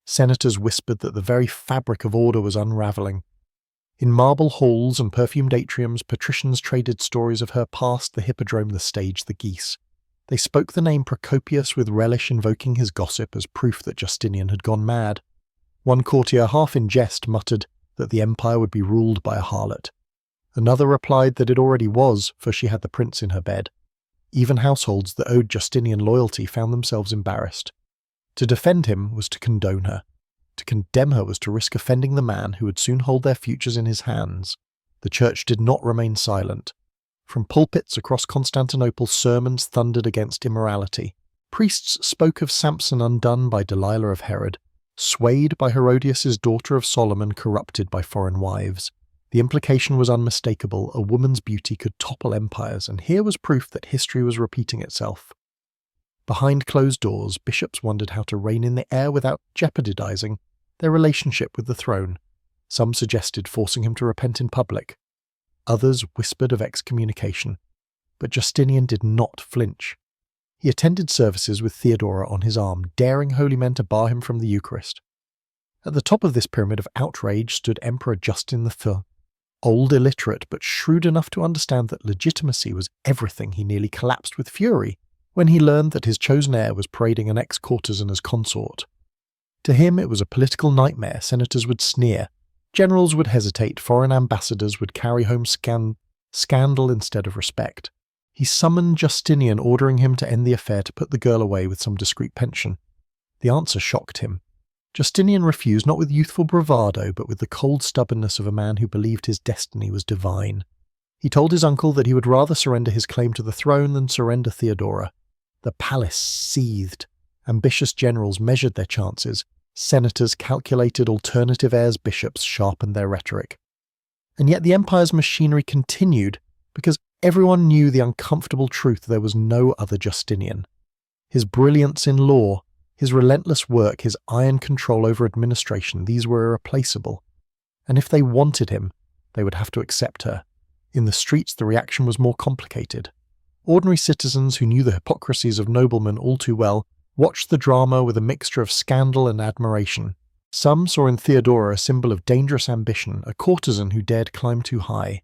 Senators whispered that the very fabric of order was unraveling. In marble halls and perfumed atriums, patricians traded stories of her past, the hippodrome, the stage, the geese. They spoke the name Procopius with relish, invoking his gossip as proof that Justinian had gone mad. One courtier, half in jest, muttered that the empire would be ruled by a harlot. Another replied that it already was, for she had the prince in her bed. Even households that owed Justinian loyalty found themselves embarrassed. To defend him was to condone her. To condemn her was to risk offending the man who would soon hold their futures in his hands. The church did not remain silent. From pulpits across Constantinople, sermons thundered against immorality. Priests spoke of Samson undone by Delilah of Herod, swayed by Herodias' daughter of Solomon, corrupted by foreign wives. The implication was unmistakable: a woman's beauty could topple empires, and here was proof that history was repeating itself. Behind closed doors, bishops wondered how to reign in the air without jeopardizing their relationship with the throne. Some suggested forcing him to repent in public. Others whispered of excommunication. But Justinian did not flinch. He attended services with Theodora on his arm, daring holy men to bar him from the Eucharist. At the top of this pyramid of outrage stood Emperor Justinian IV, old, illiterate, but shrewd enough to understand that legitimacy was everything. He nearly collapsed with fury when he learned that his chosen heir was parading an ex-courtesan as consort. To him it was a political nightmare. Senators would sneer, generals would hesitate, foreign ambassadors would carry home scandal instead of respect. He summoned Justinian, ordering him to end the affair, to put the girl away with some discreet pension. The answer shocked him. Justinian refused, not with youthful bravado, but with the cold stubbornness of a man who believed his destiny was divine. He told his uncle that he would rather surrender his claim to the throne than surrender Theodora. The palace seethed. Ambitious generals measured their chances. Senators calculated alternative heirs. Bishops sharpened their rhetoric. And yet the empire's machinery continued, because everyone knew the uncomfortable truth: there was no other Justinian. His brilliance in law, his relentless work, his iron control over administration, these were irreplaceable. And if they wanted him, they would have to accept her. In the streets the reaction was more complicated. Ordinary citizens who knew the hypocrisies of noblemen all too well watched the drama with a mixture of scandal and admiration. Some saw in Theodora a symbol of dangerous ambition, a courtesan who dared climb too high.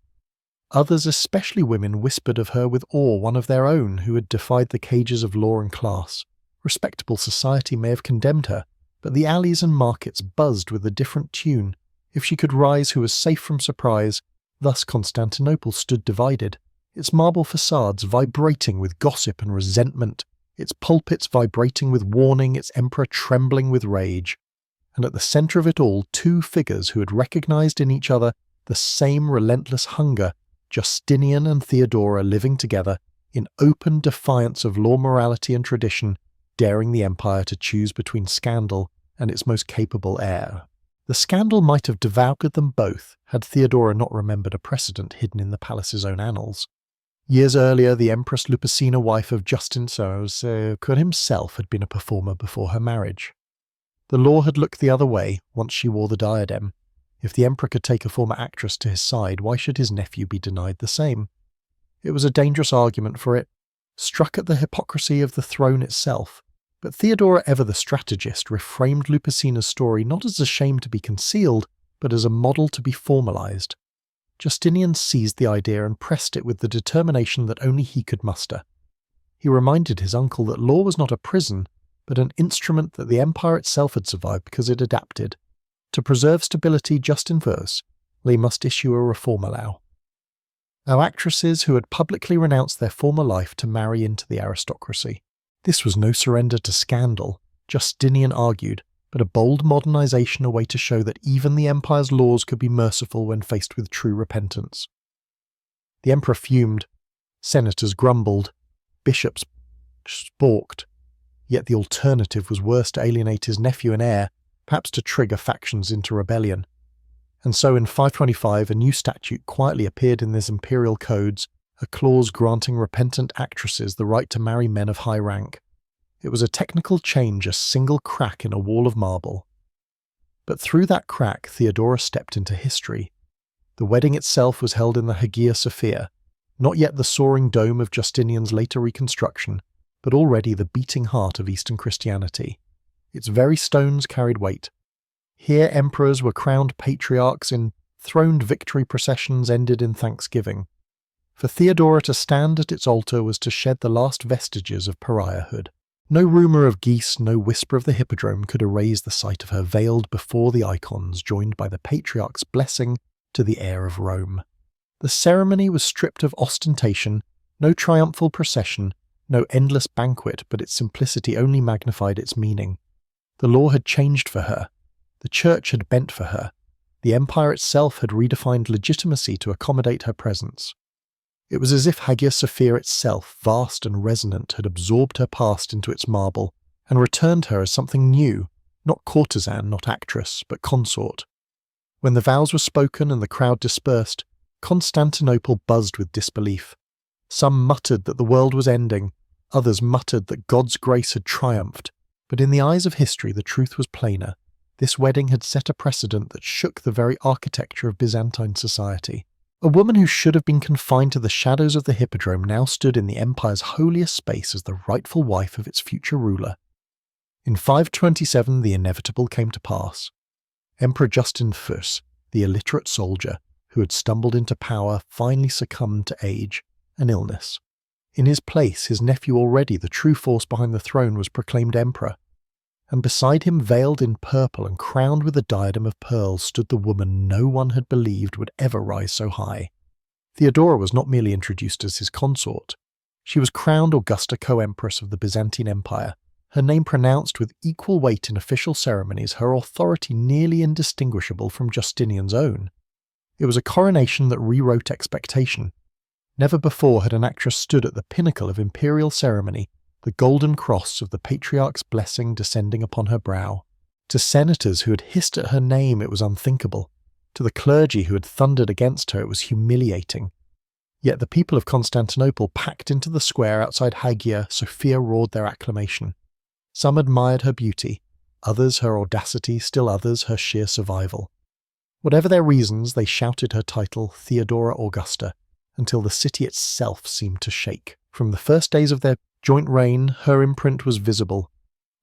Others, especially women, whispered of her with awe, one of their own who had defied the cages of law and class. Respectable society may have condemned her, but the alleys and markets buzzed with a different tune. If she could rise, who was safe from surprise? Thus Constantinople stood divided, its marble facades vibrating with gossip and resentment, its pulpits vibrating with warning, its emperor trembling with rage. And at the centre of it all, two figures who had recognized in each other the same relentless hunger: Justinian and Theodora, living together in open defiance of law, morality and tradition, daring the empire to choose between scandal and its most capable heir. The scandal might have devoured them both had Theodora not remembered a precedent hidden in the palace's own annals. Years earlier, the Empress Lupicina, wife of Justinian himself, had been a performer before her marriage. The law had looked the other way once she wore the diadem. If the emperor could take a former actress to his side, why should his nephew be denied the same? It was a dangerous argument, for it struck at the hypocrisy of the throne itself. But Theodora, ever the strategist, reframed Lupicina's story not as a shame to be concealed, but as a model to be formalized. Justinian seized the idea and pressed it with the determination that only he could muster. He reminded his uncle that law was not a prison, but an instrument that the empire itself had survived because it adapted. To preserve stability just in verse, they must issue a reform allow. Our actresses who had publicly renounced their former life to marry into the aristocracy. This was no surrender to scandal, Justinian argued, but a bold modernization, a way to show that even the empire's laws could be merciful when faced with true repentance. The emperor fumed, senators grumbled, bishops balked, yet the alternative was worse: to alienate his nephew and heir, perhaps to trigger factions into rebellion. And so in 525 a new statute quietly appeared in his imperial codes, a clause granting repentant actresses the right to marry men of high rank. It was a technical change, a single crack in a wall of marble. But through that crack Theodora stepped into history. The wedding itself was held in the Hagia Sophia, not yet the soaring dome of Justinian's later reconstruction, but already the beating heart of Eastern Christianity. Its very stones carried weight. Here emperors were crowned patriarchs, enthroned victory processions ended in thanksgiving. For Theodora to stand at its altar was to shed the last vestiges of pariahhood. No rumour of geese, no whisper of the hippodrome could erase the sight of her veiled before the icons, joined by the patriarch's blessing to the heir of Rome. The ceremony was stripped of ostentation, no triumphal procession, no endless banquet, but its simplicity only magnified its meaning. The law had changed for her. The church had bent for her. The empire itself had redefined legitimacy to accommodate her presence. It was as if Hagia Sophia itself, vast and resonant, had absorbed her past into its marble and returned her as something new, not courtesan, not actress, but consort. When the vows were spoken and the crowd dispersed, Constantinople buzzed with disbelief. Some muttered that the world was ending, others muttered that God's grace had triumphed, but in the eyes of history the truth was plainer. This wedding had set a precedent that shook the very architecture of Byzantine society. A woman who should have been confined to the shadows of the hippodrome now stood in the empire's holiest space as the rightful wife of its future ruler. In 527 the inevitable came to pass. Emperor Justinian, the illiterate soldier who had stumbled into power, finally succumbed to age and illness. In his place, his nephew, already the true force behind the throne, was proclaimed emperor. And beside him, veiled in purple and crowned with a diadem of pearls, stood the woman no one had believed would ever rise so high. Theodora was not merely introduced as his consort. She was crowned Augusta co-empress of the Byzantine Empire, her name pronounced with equal weight in official ceremonies, her authority nearly indistinguishable from Justinian's own. It was a coronation that rewrote expectation. Never before had an actress stood at the pinnacle of imperial ceremony, the golden cross of the patriarch's blessing descending upon her brow. To senators who had hissed at her name, it was unthinkable. To the clergy who had thundered against her, it was humiliating. Yet the people of Constantinople, packed into the square outside Hagia Sophia, roared their acclamation. Some admired her beauty, others her audacity, still others her sheer survival. Whatever their reasons, they shouted her title, Theodora Augusta, until the city itself seemed to shake. From the first days of their joint reign, her imprint was visible.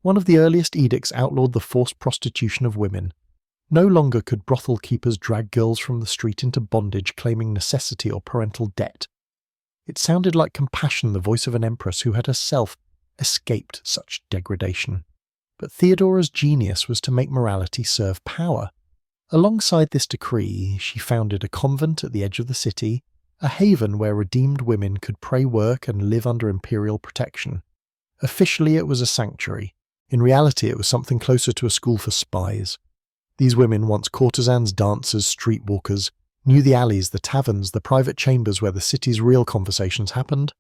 One of the earliest edicts outlawed the forced prostitution of women. No longer could brothel keepers drag girls from the street into bondage, claiming necessity or parental debt. It sounded like compassion, the voice of an empress who had herself escaped such degradation. But Theodora's genius was to make morality serve power. Alongside this decree, she founded a convent at the edge of the city, a haven where redeemed women could pray, work, and live under imperial protection. Officially it was a sanctuary. In reality it was something closer to a school for spies. These women, once courtesans, dancers, streetwalkers, knew the alleys, the taverns, the private chambers where the city's real conversations happened.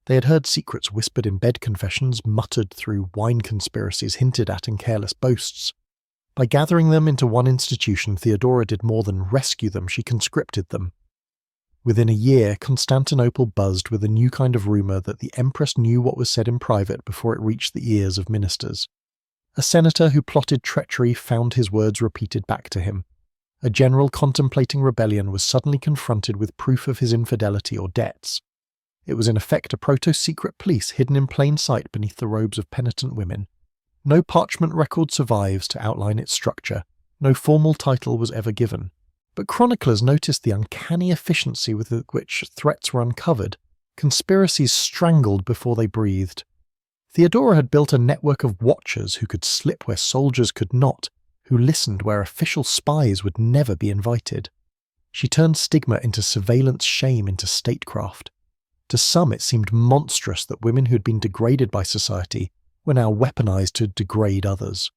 They had heard secrets whispered in bed, confessions muttered through wine conspiracies, hinted at in careless boasts. By gathering them into one institution, Theodora did more than rescue them, she conscripted them. Within a year, Constantinople buzzed with a new kind of rumour that the Empress knew what was said in private before it reached the ears of ministers. A senator who plotted treachery found his words repeated back to him. A general contemplating rebellion was suddenly confronted with proof of his infidelity or debts. It was in effect a proto-secret police hidden in plain sight beneath the robes of penitent women. No parchment record survives to outline its structure. No formal title was ever given. But chroniclers noticed the uncanny efficiency with which threats were uncovered. Conspiracies strangled before they breathed. Theodora had built a network of watchers who could slip where soldiers could not, who listened where official spies would never be invited. She turned stigma into surveillance, shame into statecraft. To some it seemed monstrous that women who had been degraded by society were now weaponized to degrade others.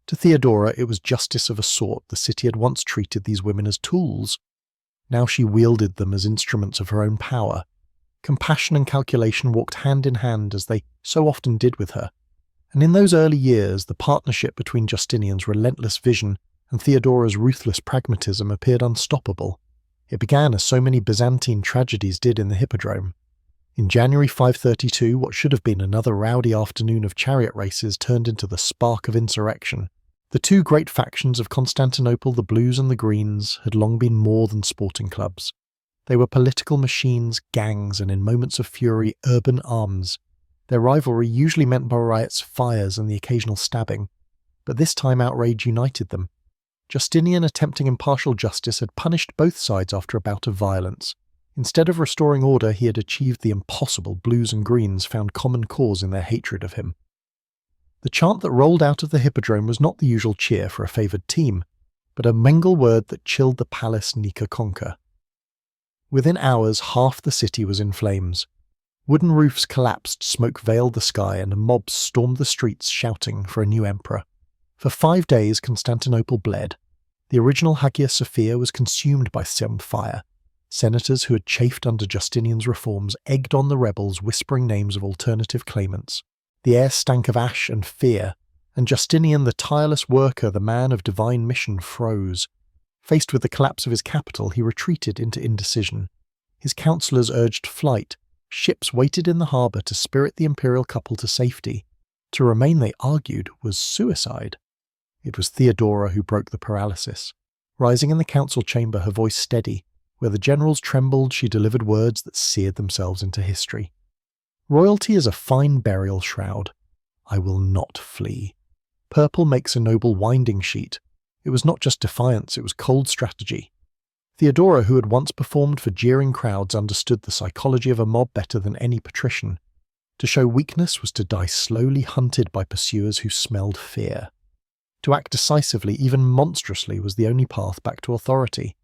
To Theodora it was justice of a sort. The city had once treated these women as tools. Now she wielded them as instruments of her own power. Compassion and calculation walked hand in hand as they so often did with her. And in those early years, the partnership between Justinian's relentless vision and Theodora's ruthless pragmatism appeared unstoppable. It began as so many Byzantine tragedies did in the Hippodrome. In January 532, what should have been another rowdy afternoon of chariot races turned into the spark of insurrection. The two great factions of Constantinople, the Blues and the Greens, had long been more than sporting clubs. They were political machines, gangs, and in moments of fury, urban arms. Their rivalry usually meant by riots, fires, and the occasional stabbing. But this time outrage united them. Justinian, attempting impartial justice, had punished both sides after a bout of violence. Instead of restoring order, he had achieved the impossible. Blues and Greens found common cause in their hatred of him. The chant that rolled out of the Hippodrome was not the usual cheer for a favoured team, but a Mengel word that chilled the palace Nika conquer. Within hours, half the city was in flames. Wooden roofs collapsed, smoke veiled the sky, and mobs stormed the streets shouting for a new emperor. For 5 days, Constantinople bled. The original Hagia Sophia was consumed by some fire. Senators who had chafed under Justinian's reforms egged on the rebels, whispering names of alternative claimants. The air stank of ash and fear, and Justinian, the tireless worker, the man of divine mission, froze. Faced with the collapse of his capital, he retreated into indecision. His councillors urged flight. Ships waited in the harbour to spirit the imperial couple to safety. To remain, they argued, was suicide. It was Theodora who broke the paralysis. Rising in the council chamber, her voice steady, where the generals trembled, she delivered words that seared themselves into history. Royalty is a fine burial shroud. I will not flee. Purple makes a noble winding sheet. It was not just defiance, it was cold strategy. Theodora, who had once performed for jeering crowds, understood the psychology of a mob better than any patrician. To show weakness was to die slowly, hunted by pursuers who smelled fear. To act decisively, even monstrously, was the only path back to authority.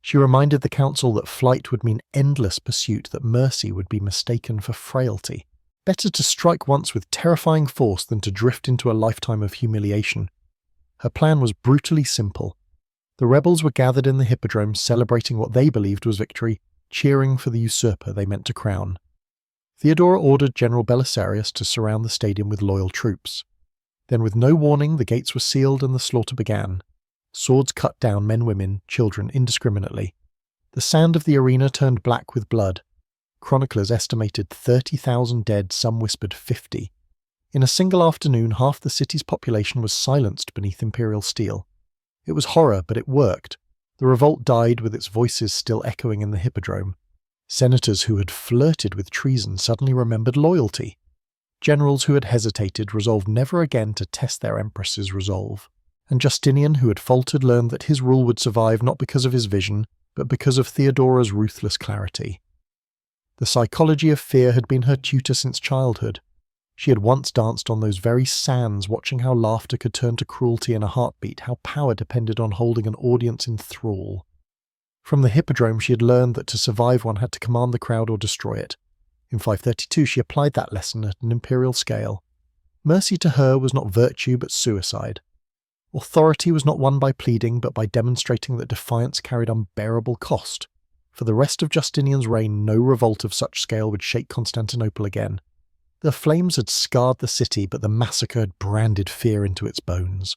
She reminded the council that flight would mean endless pursuit, that mercy would be mistaken for frailty. Better to strike once with terrifying force than to drift into a lifetime of humiliation. Her plan was brutally simple. The rebels were gathered in the Hippodrome, celebrating what they believed was victory, cheering for the usurper they meant to crown. Theodora ordered General Belisarius to surround the stadium with loyal troops. Then, with no warning, the gates were sealed and the slaughter began. Swords cut down men, women, children indiscriminately. The sand of the arena turned black with blood. Chroniclers estimated 30,000 dead, some whispered 50. In a single afternoon, half the city's population was silenced beneath imperial steel. It was horror, but it worked. The revolt died with its voices still echoing in the Hippodrome. Senators who had flirted with treason suddenly remembered loyalty. Generals who had hesitated resolved never again to test their empress's resolve. And Justinian, who had faltered, learned that his rule would survive not because of his vision, but because of Theodora's ruthless clarity. The psychology of fear had been her tutor since childhood. She had once danced on those very sands, watching how laughter could turn to cruelty in a heartbeat, how power depended on holding an audience in thrall. From the Hippodrome she had learned that to survive one had to command the crowd or destroy it. In 532 she applied that lesson at an imperial scale. Mercy to her was not virtue but suicide. Authority was not won by pleading but by demonstrating that defiance carried unbearable cost. For the rest of Justinian's reign no revolt of such scale would shake Constantinople again. The flames had scarred the city, but the massacre had branded fear into its bones.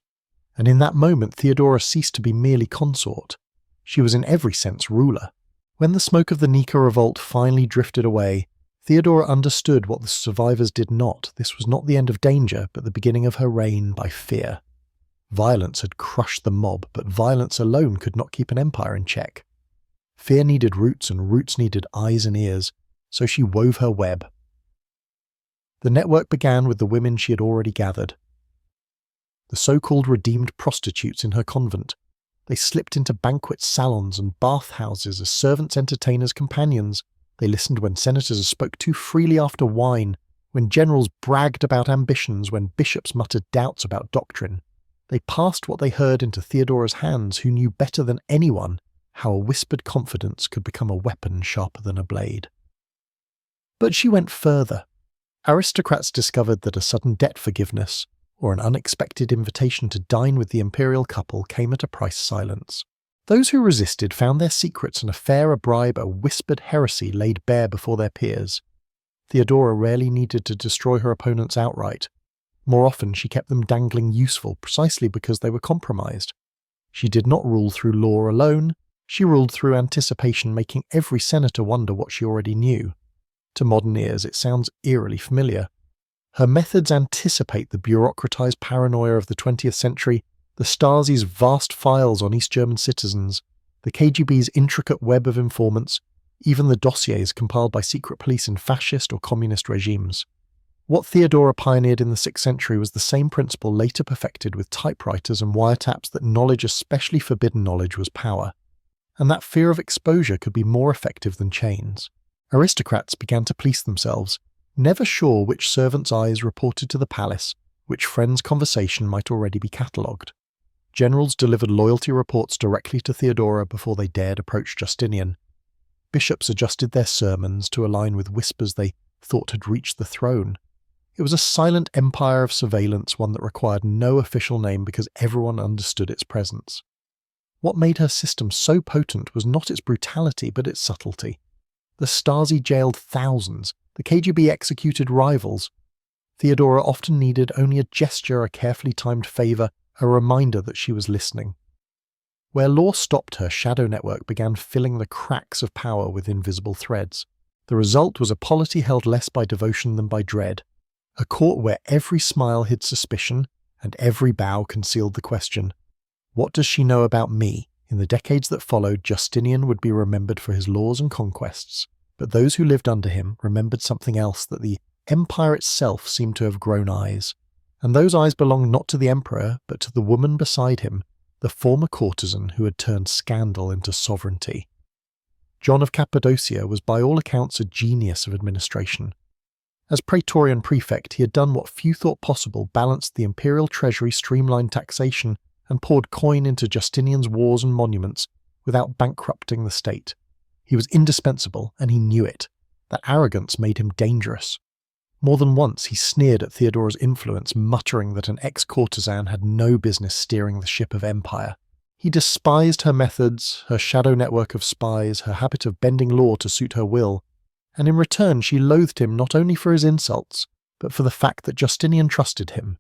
And in that moment Theodora ceased to be merely consort. She was in every sense ruler. When the smoke of the Nika revolt finally drifted away, Theodora understood what the survivors did not. This was not the end of danger, but the beginning of her reign by fear. Violence had crushed the mob, but violence alone could not keep an empire in check. Fear needed roots, and roots needed eyes and ears, so she wove her web. The network began with the women she had already gathered. The so-called redeemed prostitutes in her convent. They slipped into banquet salons and bathhouses as servants, entertainers, companions. They listened when senators spoke too freely after wine, when generals bragged about ambitions, when bishops muttered doubts about doctrine. They passed what they heard into Theodora's hands, who knew better than anyone how a whispered confidence could become a weapon sharper than a blade. But she went further. Aristocrats discovered that a sudden debt forgiveness, or an unexpected invitation to dine with the imperial couple, came at a price silence. Those who resisted found their secrets, and a fare, a bribe, a whispered heresy laid bare before their peers. Theodora rarely needed to destroy her opponents outright. More often she kept them dangling useful precisely because they were compromised. She did not rule through law alone, she ruled through anticipation, making every senator wonder what she already knew. To modern ears it sounds eerily familiar. Her methods anticipate the bureaucratized paranoia of the 20th century, the Stasi's vast files on East German citizens, the KGB's intricate web of informants, even the dossiers compiled by secret police in fascist or communist regimes. What Theodora pioneered in the 6th century was the same principle later perfected with typewriters and wiretaps, that knowledge, especially forbidden knowledge, was power, and that fear of exposure could be more effective than chains. Aristocrats began to police themselves, never sure which servant's eyes reported to the palace, which friend's conversation might already be catalogued. Generals delivered loyalty reports directly to Theodora before they dared approach Justinian. Bishops adjusted their sermons to align with whispers they thought had reached the throne. It was a silent empire of surveillance, one that required no official name because everyone understood its presence. What made her system so potent was not its brutality, but its subtlety. The Stasi jailed thousands, the KGB executed rivals. Theodora often needed only a gesture, a carefully timed favour, a reminder that she was listening. Where law stopped, her shadow network began filling the cracks of power with invisible threads. The result was a polity held less by devotion than by dread. A court where every smile hid suspicion, and every bow concealed the question, "What does she know about me?" In the decades that followed, Justinian would be remembered for his laws and conquests, but those who lived under him remembered something else, that the empire itself seemed to have grown eyes. And those eyes belonged not to the emperor, but to the woman beside him, the former courtesan who had turned scandal into sovereignty. John of Cappadocia was by all accounts a genius of administration. As Praetorian prefect, he had done what few thought possible, balanced the imperial treasury, streamlined taxation, and poured coin into Justinian's wars and monuments without bankrupting the state. He was indispensable, and he knew it. That arrogance made him dangerous. More than once he sneered at Theodora's influence, muttering that an ex-courtesan had no business steering the ship of empire. He despised her methods, her shadow network of spies, her habit of bending law to suit her will, and in return she loathed him not only for his insults, but for the fact that Justinian trusted him.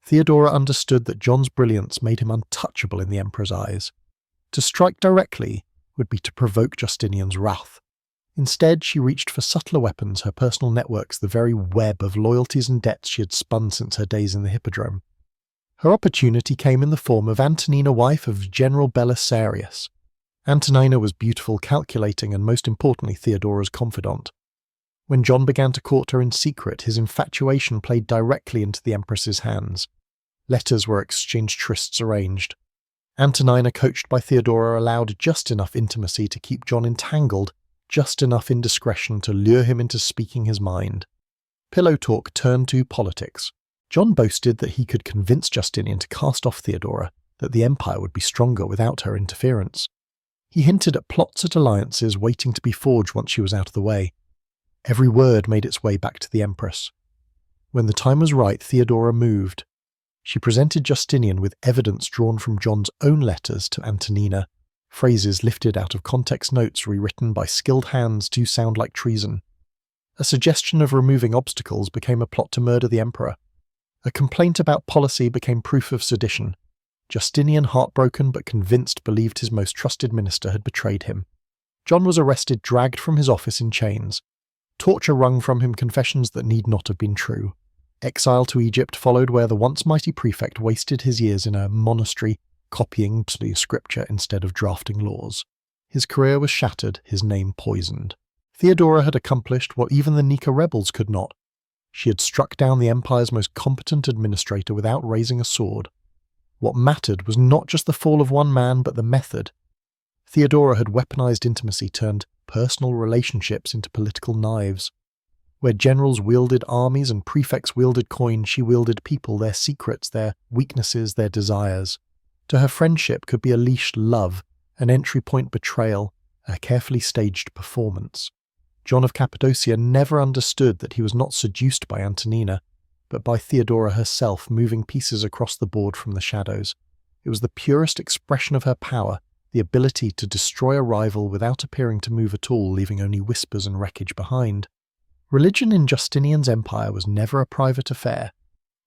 Theodora understood that John's brilliance made him untouchable in the emperor's eyes. To strike directly would be to provoke Justinian's wrath. Instead, she reached for subtler weapons, her personal networks, the very web of loyalties and debts she had spun since her days in the Hippodrome. Her opportunity came in the form of Antonina, wife of General Belisarius. Antonina was beautiful, calculating, and most importantly Theodora's confidant. When John began to court her in secret, his infatuation played directly into the Empress's hands. Letters were exchanged, trysts arranged. Antonina, coached by Theodora, allowed just enough intimacy to keep John entangled, just enough indiscretion to lure him into speaking his mind. Pillow talk turned to politics. John boasted that he could convince Justinian to cast off Theodora, that the empire would be stronger without her interference. He hinted at plots at alliances waiting to be forged once she was out of the way. Every word made its way back to the Empress. When the time was right, Theodora moved. She presented Justinian with evidence drawn from John's own letters to Antonina, phrases lifted out of context, notes rewritten by skilled hands to sound like treason. A suggestion of removing obstacles became a plot to murder the emperor. A complaint about policy became proof of sedition. Justinian, heartbroken but convinced, believed his most trusted minister had betrayed him. John was arrested, dragged from his office in chains. Torture wrung from him confessions that need not have been true. Exile to Egypt followed, where the once mighty prefect wasted his years in a monastery copying scripture instead of drafting laws. His career was shattered, his name poisoned. Theodora had accomplished what even the Nika rebels could not. She had struck down the empire's most competent administrator without raising a sword. What mattered was not just the fall of one man, but the method. Theodora had weaponized intimacy, turned personal relationships into political knives. Where generals wielded armies and prefects wielded coin, she wielded people, their secrets, their weaknesses, their desires. To her friendship could be a leash love, an entry point betrayal, a carefully staged performance. John of Cappadocia never understood that he was not seduced by Antonina, but by Theodora herself, moving pieces across the board from the shadows. It was the purest expression of her power, the ability to destroy a rival without appearing to move at all, leaving only whispers and wreckage behind. Religion in Justinian's empire was never a private affair.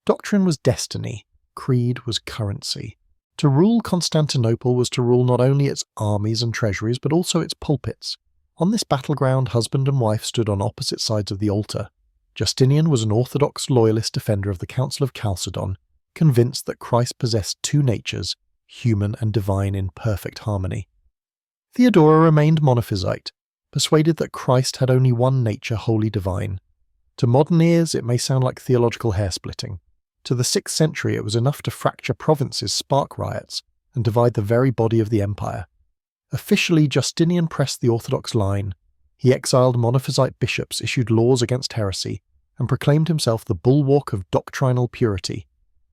Doctrine was destiny, creed was currency. To rule Constantinople was to rule not only its armies and treasuries, but also its pulpits. On this battleground, husband and wife stood on opposite sides of the altar. Justinian was an orthodox loyalist defender of the Council of Chalcedon, convinced that Christ possessed two natures, human and divine, in perfect harmony. Theodora remained monophysite, persuaded that Christ had only one nature, wholly divine. To modern ears, it may sound like theological hair-splitting. To the 6th century, it was enough to fracture provinces, spark riots, and divide the very body of the empire. Officially, Justinian pressed the orthodox line. He exiled monophysite bishops, issued laws against heresy, and proclaimed himself the bulwark of doctrinal purity.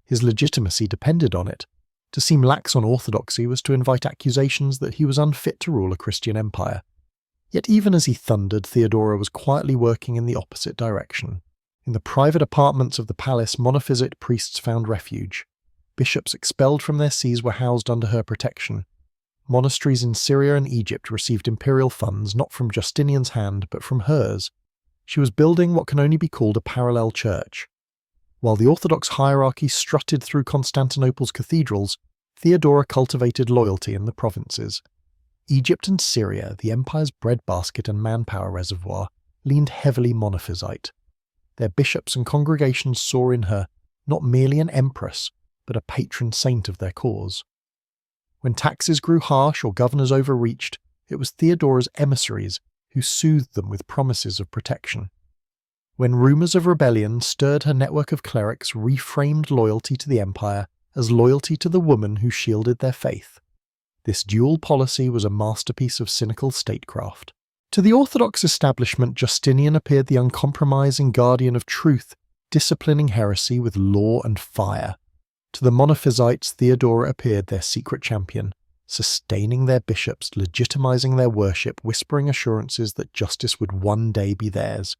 His legitimacy depended on it. To seem lax on orthodoxy was to invite accusations that he was unfit to rule a Christian empire. Yet even as he thundered, Theodora was quietly working in the opposite direction. In the private apartments of the palace, monophysite priests found refuge. Bishops expelled from their sees were housed under her protection. Monasteries in Syria and Egypt received imperial funds not from Justinian's hand, but from hers. She was building what can only be called a parallel church. While the Orthodox hierarchy strutted through Constantinople's cathedrals, Theodora cultivated loyalty in the provinces. Egypt and Syria, the empire's breadbasket and manpower reservoir, leaned heavily monophysite. Their bishops and congregations saw in her not merely an empress, but a patron saint of their cause. When taxes grew harsh or governors overreached, it was Theodora's emissaries who soothed them with promises of protection. When rumours of rebellion stirred her network of clerics, reframed loyalty to the empire as loyalty to the woman who shielded their faith. This dual policy was a masterpiece of cynical statecraft. To the Orthodox establishment, Justinian appeared the uncompromising guardian of truth, disciplining heresy with law and fire. To the monophysites, Theodora appeared their secret champion, sustaining their bishops, legitimizing their worship, whispering assurances that justice would one day be theirs.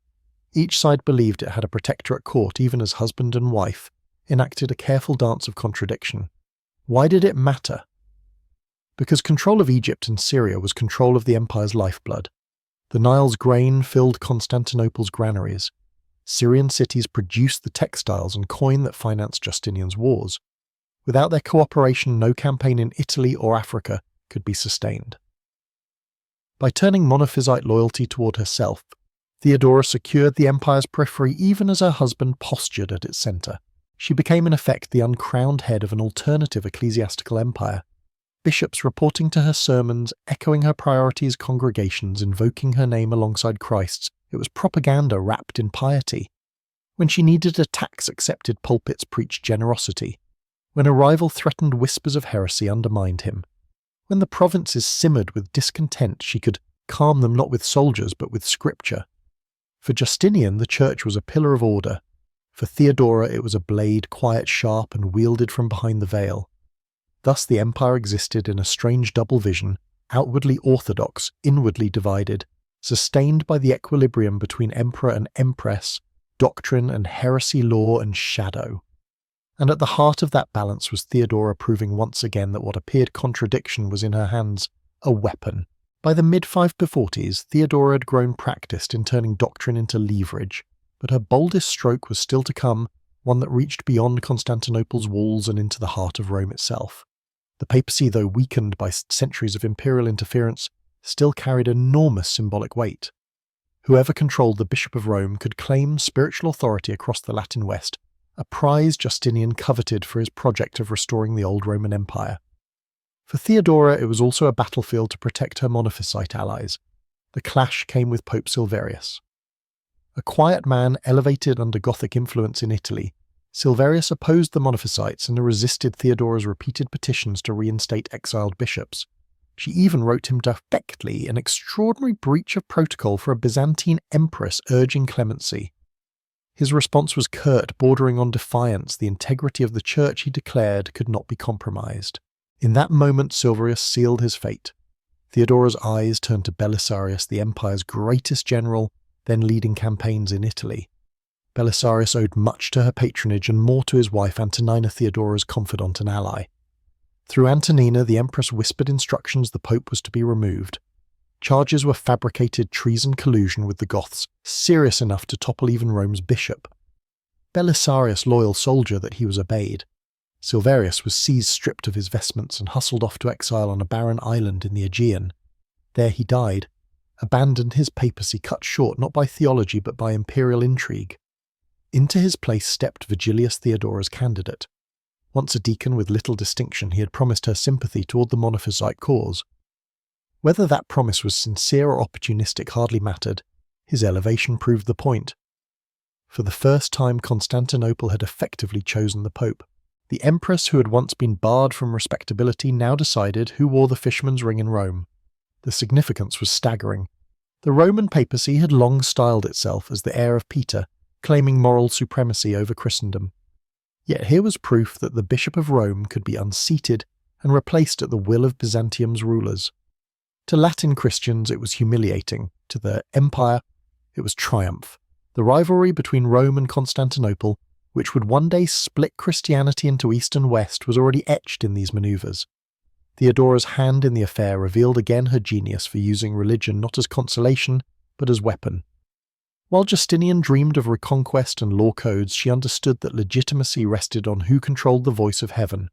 Each side believed it had a protector at court, even as husband and wife enacted a careful dance of contradiction. Why did it matter? Because control of Egypt and Syria was control of the empire's lifeblood. The Nile's grain filled Constantinople's granaries. Syrian cities produced the textiles and coin that financed Justinian's wars. Without their cooperation, no campaign in Italy or Africa could be sustained. By turning monophysite loyalty toward herself, Theodora secured the empire's periphery even as her husband postured at its centre. She became in effect the uncrowned head of an alternative ecclesiastical empire. Bishops reporting to her sermons, echoing her priorities, congregations invoking her name alongside Christ's. It was propaganda wrapped in piety. When she needed a tax-accepted pulpits preached generosity. When a rival threatened, whispers of heresy undermined him. When the provinces simmered with discontent, she could calm them not with soldiers but with scripture. For Justinian, the church was a pillar of order. For Theodora, it was a blade, quiet, sharp, and wielded from behind the veil. Thus the empire existed in a strange double vision, outwardly orthodox, inwardly divided, sustained by the equilibrium between emperor and empress, doctrine and heresy, law and shadow. And at the heart of that balance was Theodora, proving once again that what appeared contradiction was in her hands a weapon. By the mid-540s, Theodora had grown practiced in turning doctrine into leverage, but her boldest stroke was still to come, one that reached beyond Constantinople's walls and into the heart of Rome itself. The papacy, though weakened by centuries of imperial interference, still carried enormous symbolic weight. Whoever controlled the Bishop of Rome could claim spiritual authority across the Latin West, a prize Justinian coveted for his project of restoring the old Roman Empire. For Theodora, it was also a battlefield to protect her Monophysite allies. The clash came with Pope Silverius. A quiet man elevated under Gothic influence in Italy, Silverius opposed the Monophysites and resisted Theodora's repeated petitions to reinstate exiled bishops. She even wrote him directly an extraordinary breach of protocol for a Byzantine empress urging clemency. His response was curt, bordering on defiance. The integrity of the church, he declared, could not be compromised. In that moment, Silverius sealed his fate. Theodora's eyes turned to Belisarius, the empire's greatest general, then leading campaigns in Italy. Belisarius owed much to her patronage and more to his wife Antonina, Theodora's confidant and ally. Through Antonina, the empress whispered instructions the pope was to be removed. Charges were fabricated treason collusion with the Goths, serious enough to topple even Rome's bishop. Belisarius, loyal soldier that he was obeyed. Silverius was seized stripped of his vestments and hustled off to exile on a barren island in the Aegean. There he died, abandoned his papacy cut short not by theology but by imperial intrigue. Into his place stepped Vigilius, Theodora's candidate. Once a deacon with little distinction, he had promised her sympathy toward the Monophysite cause. Whether that promise was sincere or opportunistic hardly mattered. His elevation proved the point. For the first time, Constantinople had effectively chosen the pope. The empress, who had once been barred from respectability, now decided who wore the fisherman's ring in Rome. The significance was staggering. The Roman papacy had long styled itself as the heir of Peter, claiming moral supremacy over Christendom. Yet here was proof that the Bishop of Rome could be unseated and replaced at the will of Byzantium's rulers. To Latin Christians it was humiliating, to the empire it was triumph. The rivalry between Rome and Constantinople, which would one day split Christianity into East and West, was already etched in these manoeuvres. Theodora's hand in the affair revealed again her genius for using religion not as consolation, but as weapon. While Justinian dreamed of reconquest and law codes, she understood that legitimacy rested on who controlled the voice of heaven.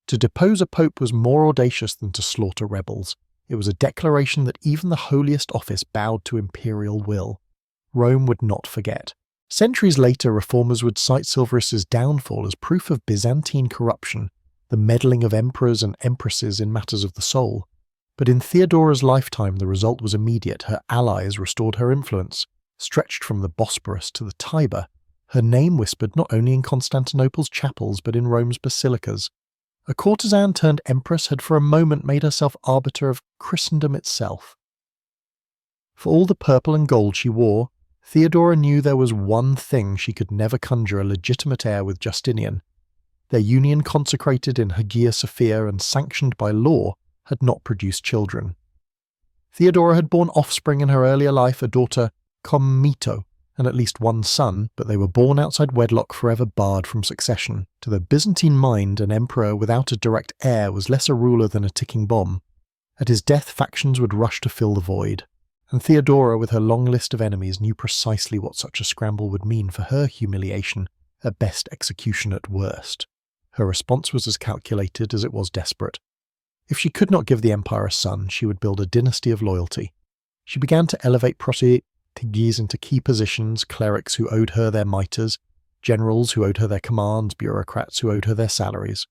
To depose a pope was more audacious than to slaughter rebels. It was a declaration that even the holiest office bowed to imperial will. Rome would not forget. Centuries later, reformers would cite Silverius's downfall as proof of Byzantine corruption, the meddling of emperors and empresses in matters of the soul. But in Theodora's lifetime, the result was immediate. Her allies restored her influence. Stretched from the Bosporus to the Tiber, her name whispered not only in Constantinople's chapels but in Rome's basilicas. A courtesan turned empress had for a moment made herself arbiter of Christendom itself. For all the purple and gold she wore, Theodora knew there was one thing she could never conjure: a legitimate heir with Justinian. Their union, consecrated in Hagia Sophia and sanctioned by law, had not produced children. Theodora had borne offspring in her earlier life, a daughter, Commito, and at least one son, but they were born outside wedlock, forever barred from succession. To the Byzantine mind, an emperor without a direct heir was less a ruler than a ticking bomb. At his death, factions would rush to fill the void, and Theodora, with her long list of enemies, knew precisely what such a scramble would mean for her humiliation, at best execution at worst. Her response was as calculated as it was desperate. If she could not give the empire a son, she would build a dynasty of loyalty. She began to elevate proteges into key positions: clerics who owed her their mitres, generals who owed her their commands, bureaucrats who owed her their salaries.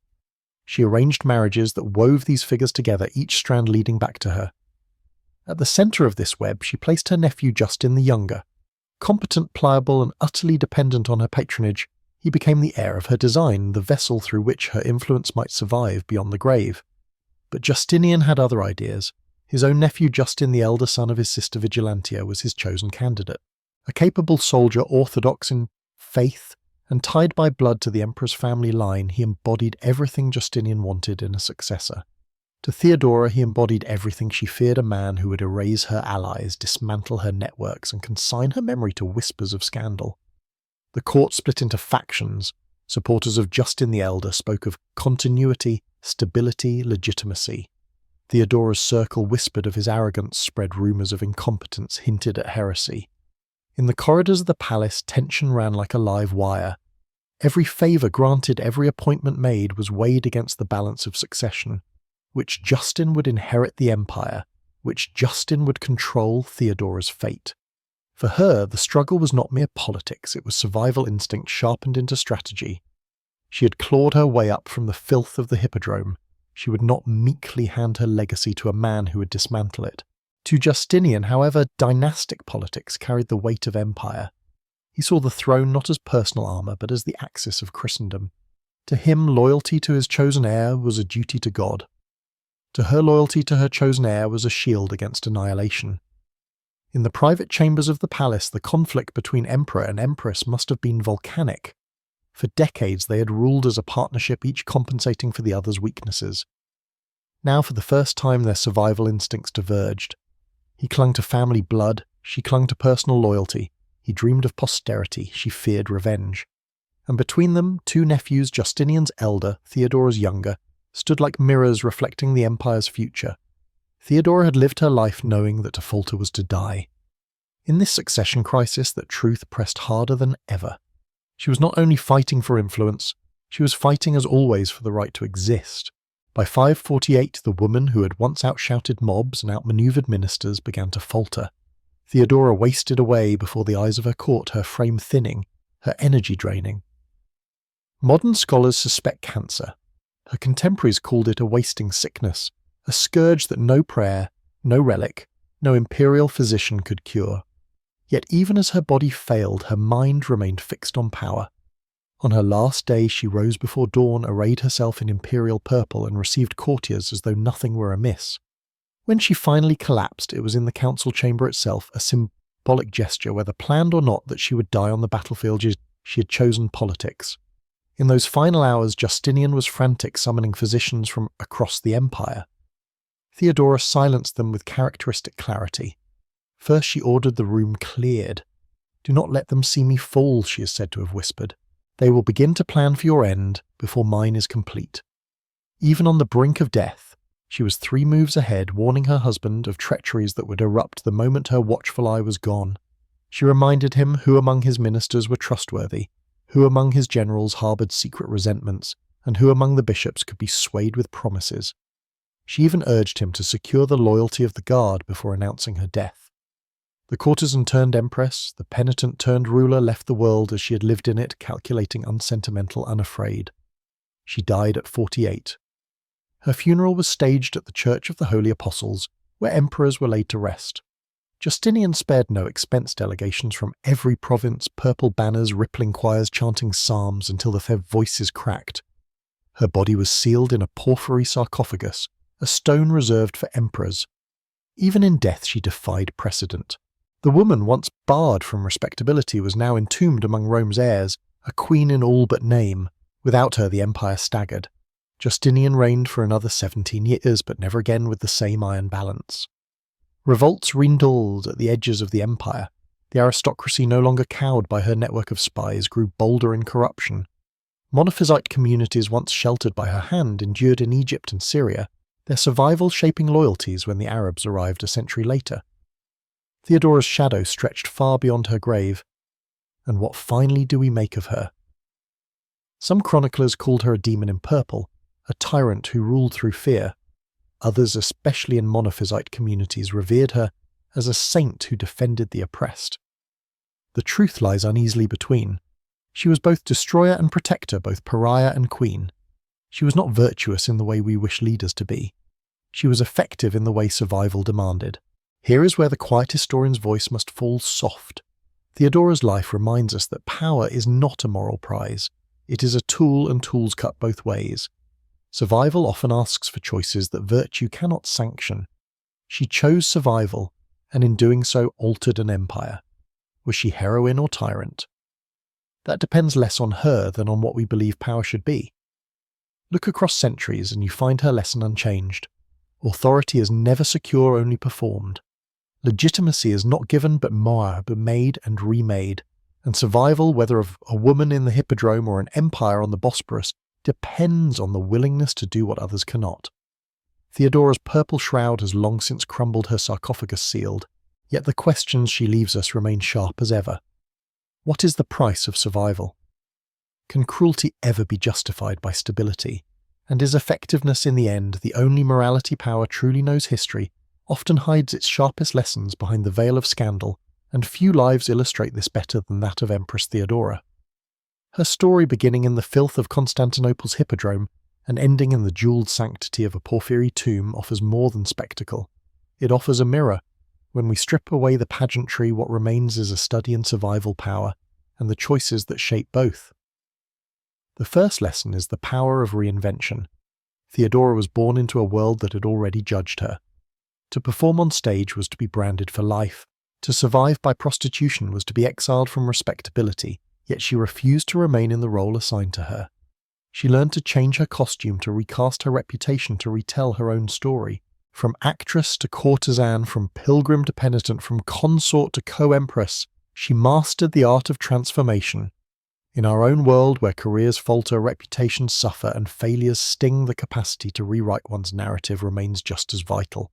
She arranged marriages that wove these figures together, each strand leading back to her. At the centre of this web she placed her nephew Justin the Younger. Competent, pliable, and utterly dependent on her patronage, he became the heir of her design, the vessel through which her influence might survive beyond the grave. But Justinian had other ideas. His own nephew Justin, the elder son of his sister Vigilantia, was his chosen candidate. A capable soldier, orthodox in faith, and tied by blood to the emperor's family line, he embodied everything Justinian wanted in a successor. To Theodora he embodied everything she feared: a man who would erase her allies, dismantle her networks, and consign her memory to whispers of scandal. The court split into factions. Supporters of Justin the Elder spoke of continuity, stability, legitimacy. Theodora's circle whispered of his arrogance, spread rumours of incompetence, hinted at heresy. In the corridors of the palace, tension ran like a live wire. Every favour granted, every appointment made, was weighed against the balance of succession. Which Justin would inherit the empire? Which Justin would control Theodora's fate? For her, the struggle was not mere politics, it was survival instinct sharpened into strategy. She had clawed her way up from the filth of the hippodrome. She would not meekly hand her legacy to a man who would dismantle it. To Justinian, however, dynastic politics carried the weight of empire. He saw the throne not as personal armour, but as the axis of Christendom. To him, loyalty to his chosen heir was a duty to God. To her, loyalty to her chosen heir was a shield against annihilation. In the private chambers of the palace, the conflict between emperor and empress must have been volcanic. For decades they had ruled as a partnership, each compensating for the other's weaknesses. Now for the first time their survival instincts diverged. He clung to family blood, she clung to personal loyalty. He dreamed of posterity, she feared revenge. And between them, two nephews, Justinian's elder, Theodora's younger, stood like mirrors reflecting the empire's future. Theodora had lived her life knowing that to falter was to die. In this succession crisis, that truth pressed harder than ever. She was not only fighting for influence, she was fighting as always for the right to exist. By 548, the woman who had once outshouted mobs and outmaneuvered ministers began to falter. Theodora wasted away before the eyes of her court, her frame thinning, her energy draining. Modern scholars suspect cancer. Her contemporaries called it a wasting sickness, a scourge that no prayer, no relic, no imperial physician could cure. Yet even as her body failed, her mind remained fixed on power. On her last day she rose before dawn, arrayed herself in imperial purple, and received courtiers as though nothing were amiss. When she finally collapsed, it was in the council chamber itself, a symbolic gesture, whether planned or not, that she would die on the battlefield. She had chosen politics. In those final hours, Justinian was frantic, summoning physicians from across the empire. Theodora silenced them with characteristic clarity. First she ordered the room cleared. "Do not let them see me fall," she is said to have whispered. "They will begin to plan for your end before mine is complete." Even on the brink of death, she was 3 moves ahead, warning her husband of treacheries that would erupt the moment her watchful eye was gone. She reminded him who among his ministers were trustworthy, who among his generals harboured secret resentments, and who among the bishops could be swayed with promises. She even urged him to secure the loyalty of the guard before announcing her death. The courtesan turned empress, the penitent turned ruler left the world as she had lived in it, calculating, unsentimental, unafraid. She died at 48. Her funeral was staged at the Church of the Holy Apostles, where emperors were laid to rest. Justinian spared no expense. Delegations from every province, purple banners, rippling choirs chanting psalms until their voices cracked. Her body was sealed in a porphyry sarcophagus, a stone reserved for emperors. Even in death she defied precedent. The woman once barred from respectability was now entombed among Rome's heirs, a queen in all but name. Without her the empire staggered. Justinian reigned for another 17 years, but never again with the same iron balance. Revolts rekindled at the edges of the empire. The aristocracy, no longer cowed by her network of spies, grew bolder in corruption. Monophysite communities once sheltered by her hand endured in Egypt and Syria, their survival shaping loyalties when the Arabs arrived a century later. Theodora's shadow stretched far beyond her grave. And what finally do we make of her? Some chroniclers called her a demon in purple, a tyrant who ruled through fear. Others, especially in monophysite communities, revered her as a saint who defended the oppressed. The truth lies uneasily between. She was both destroyer and protector, both pariah and queen. She was not virtuous in the way we wish leaders to be. She was effective in the way survival demanded. Here is where the quiet historian's voice must fall soft. Theodora's life reminds us that power is not a moral prize. It is a tool, and tools cut both ways. Survival often asks for choices that virtue cannot sanction. She chose survival, and in doing so altered an empire. Was she heroine or tyrant? That depends less on her than on what we believe power should be. Look across centuries and you find her lesson unchanged. Authority is never secure, only performed. Legitimacy is not given but made and remade. And survival, whether of a woman in the hippodrome or an empire on the Bosporus, depends on the willingness to do what others cannot. Theodora's purple shroud has long since crumbled, her sarcophagus sealed, yet the questions she leaves us remain sharp as ever. What is the price of survival? Can cruelty ever be justified by stability? And is effectiveness in the end the only morality power truly knows? History often hides its sharpest lessons behind the veil of scandal and few lives illustrate this better than that of Empress Theodora. Her story, beginning in the filth of Constantinople's hippodrome and ending in the jewelled sanctity of a porphyry tomb, offers more than spectacle. It offers a mirror. When we strip away the pageantry, what remains is a study in survival power and the choices that shape both. The first lesson is the power of reinvention. Theodora was born into a world that had already judged her. To perform on stage was to be branded for life. To survive by prostitution was to be exiled from respectability, yet she refused to remain in the role assigned to her. She learned to change her costume, to recast her reputation, to retell her own story. From actress to courtesan, from pilgrim to penitent, from consort to co-empress, she mastered the art of transformation. In our own world, where careers falter, reputations suffer, and failures sting, the capacity to rewrite one's narrative remains just as vital.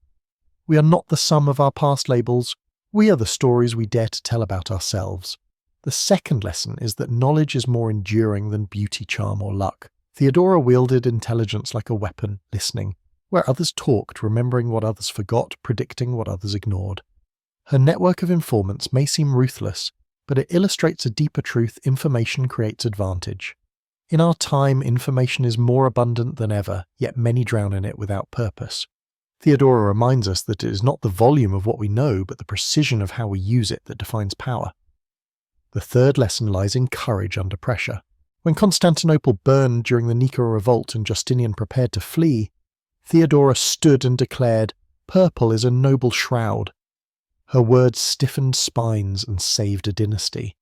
We are not the sum of our past labels. We are the stories we dare to tell about ourselves. The second lesson is that knowledge is more enduring than beauty, charm, or luck. Theodora wielded intelligence like a weapon, listening. Where others talked, remembering what others forgot, predicting what others ignored. Her network of informants may seem ruthless, but it illustrates a deeper truth: information creates advantage. In our time, information is more abundant than ever, yet many drown in it without purpose. Theodora reminds us that it is not the volume of what we know, but the precision of how we use it that defines power. The third lesson lies in courage under pressure. When Constantinople burned during the Nika revolt and Justinian prepared to flee, Theodora stood and declared, "Purple is a noble shroud." Her words stiffened spines and saved a dynasty.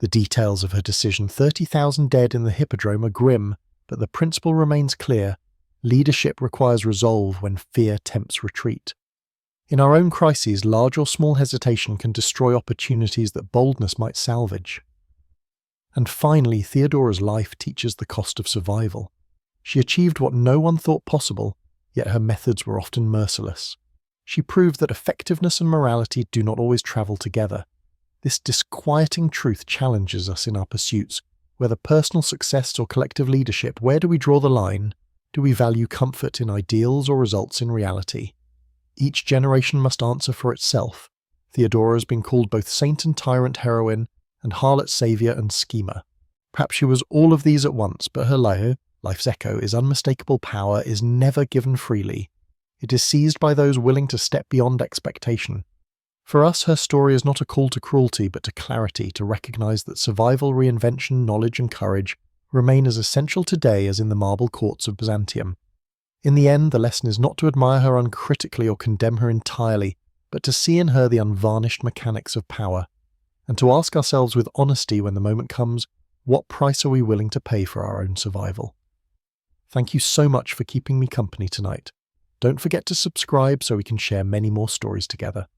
The details of her decision, 30,000 dead in the hippodrome, are grim, but the principle remains clear. Leadership requires resolve when fear tempts retreat. In our own crises, large or small hesitation can destroy opportunities that boldness might salvage. And finally, Theodora's life teaches the cost of survival. She achieved what no one thought possible, yet her methods were often merciless. She proved that effectiveness and morality do not always travel together. This disquieting truth challenges us in our pursuits. Whether personal success or collective leadership, where do we draw the line? Do we value comfort in ideals or results in reality? Each generation must answer for itself. Theodora has been called both saint and tyrant heroine, and harlot saviour and schemer. Perhaps she was all of these at once, but her life's echo is unmistakable. Power is never given freely. It is seized by those willing to step beyond expectation. For us, her story is not a call to cruelty, but to clarity, to recognize that survival, reinvention, knowledge, and courage remain as essential today as in the marble courts of Byzantium. In the end, the lesson is not to admire her uncritically or condemn her entirely, but to see in her the unvarnished mechanics of power, and to ask ourselves with honesty when the moment comes, what price are we willing to pay for our own survival? Thank you so much for keeping me company tonight. Don't forget to subscribe so we can share many more stories together.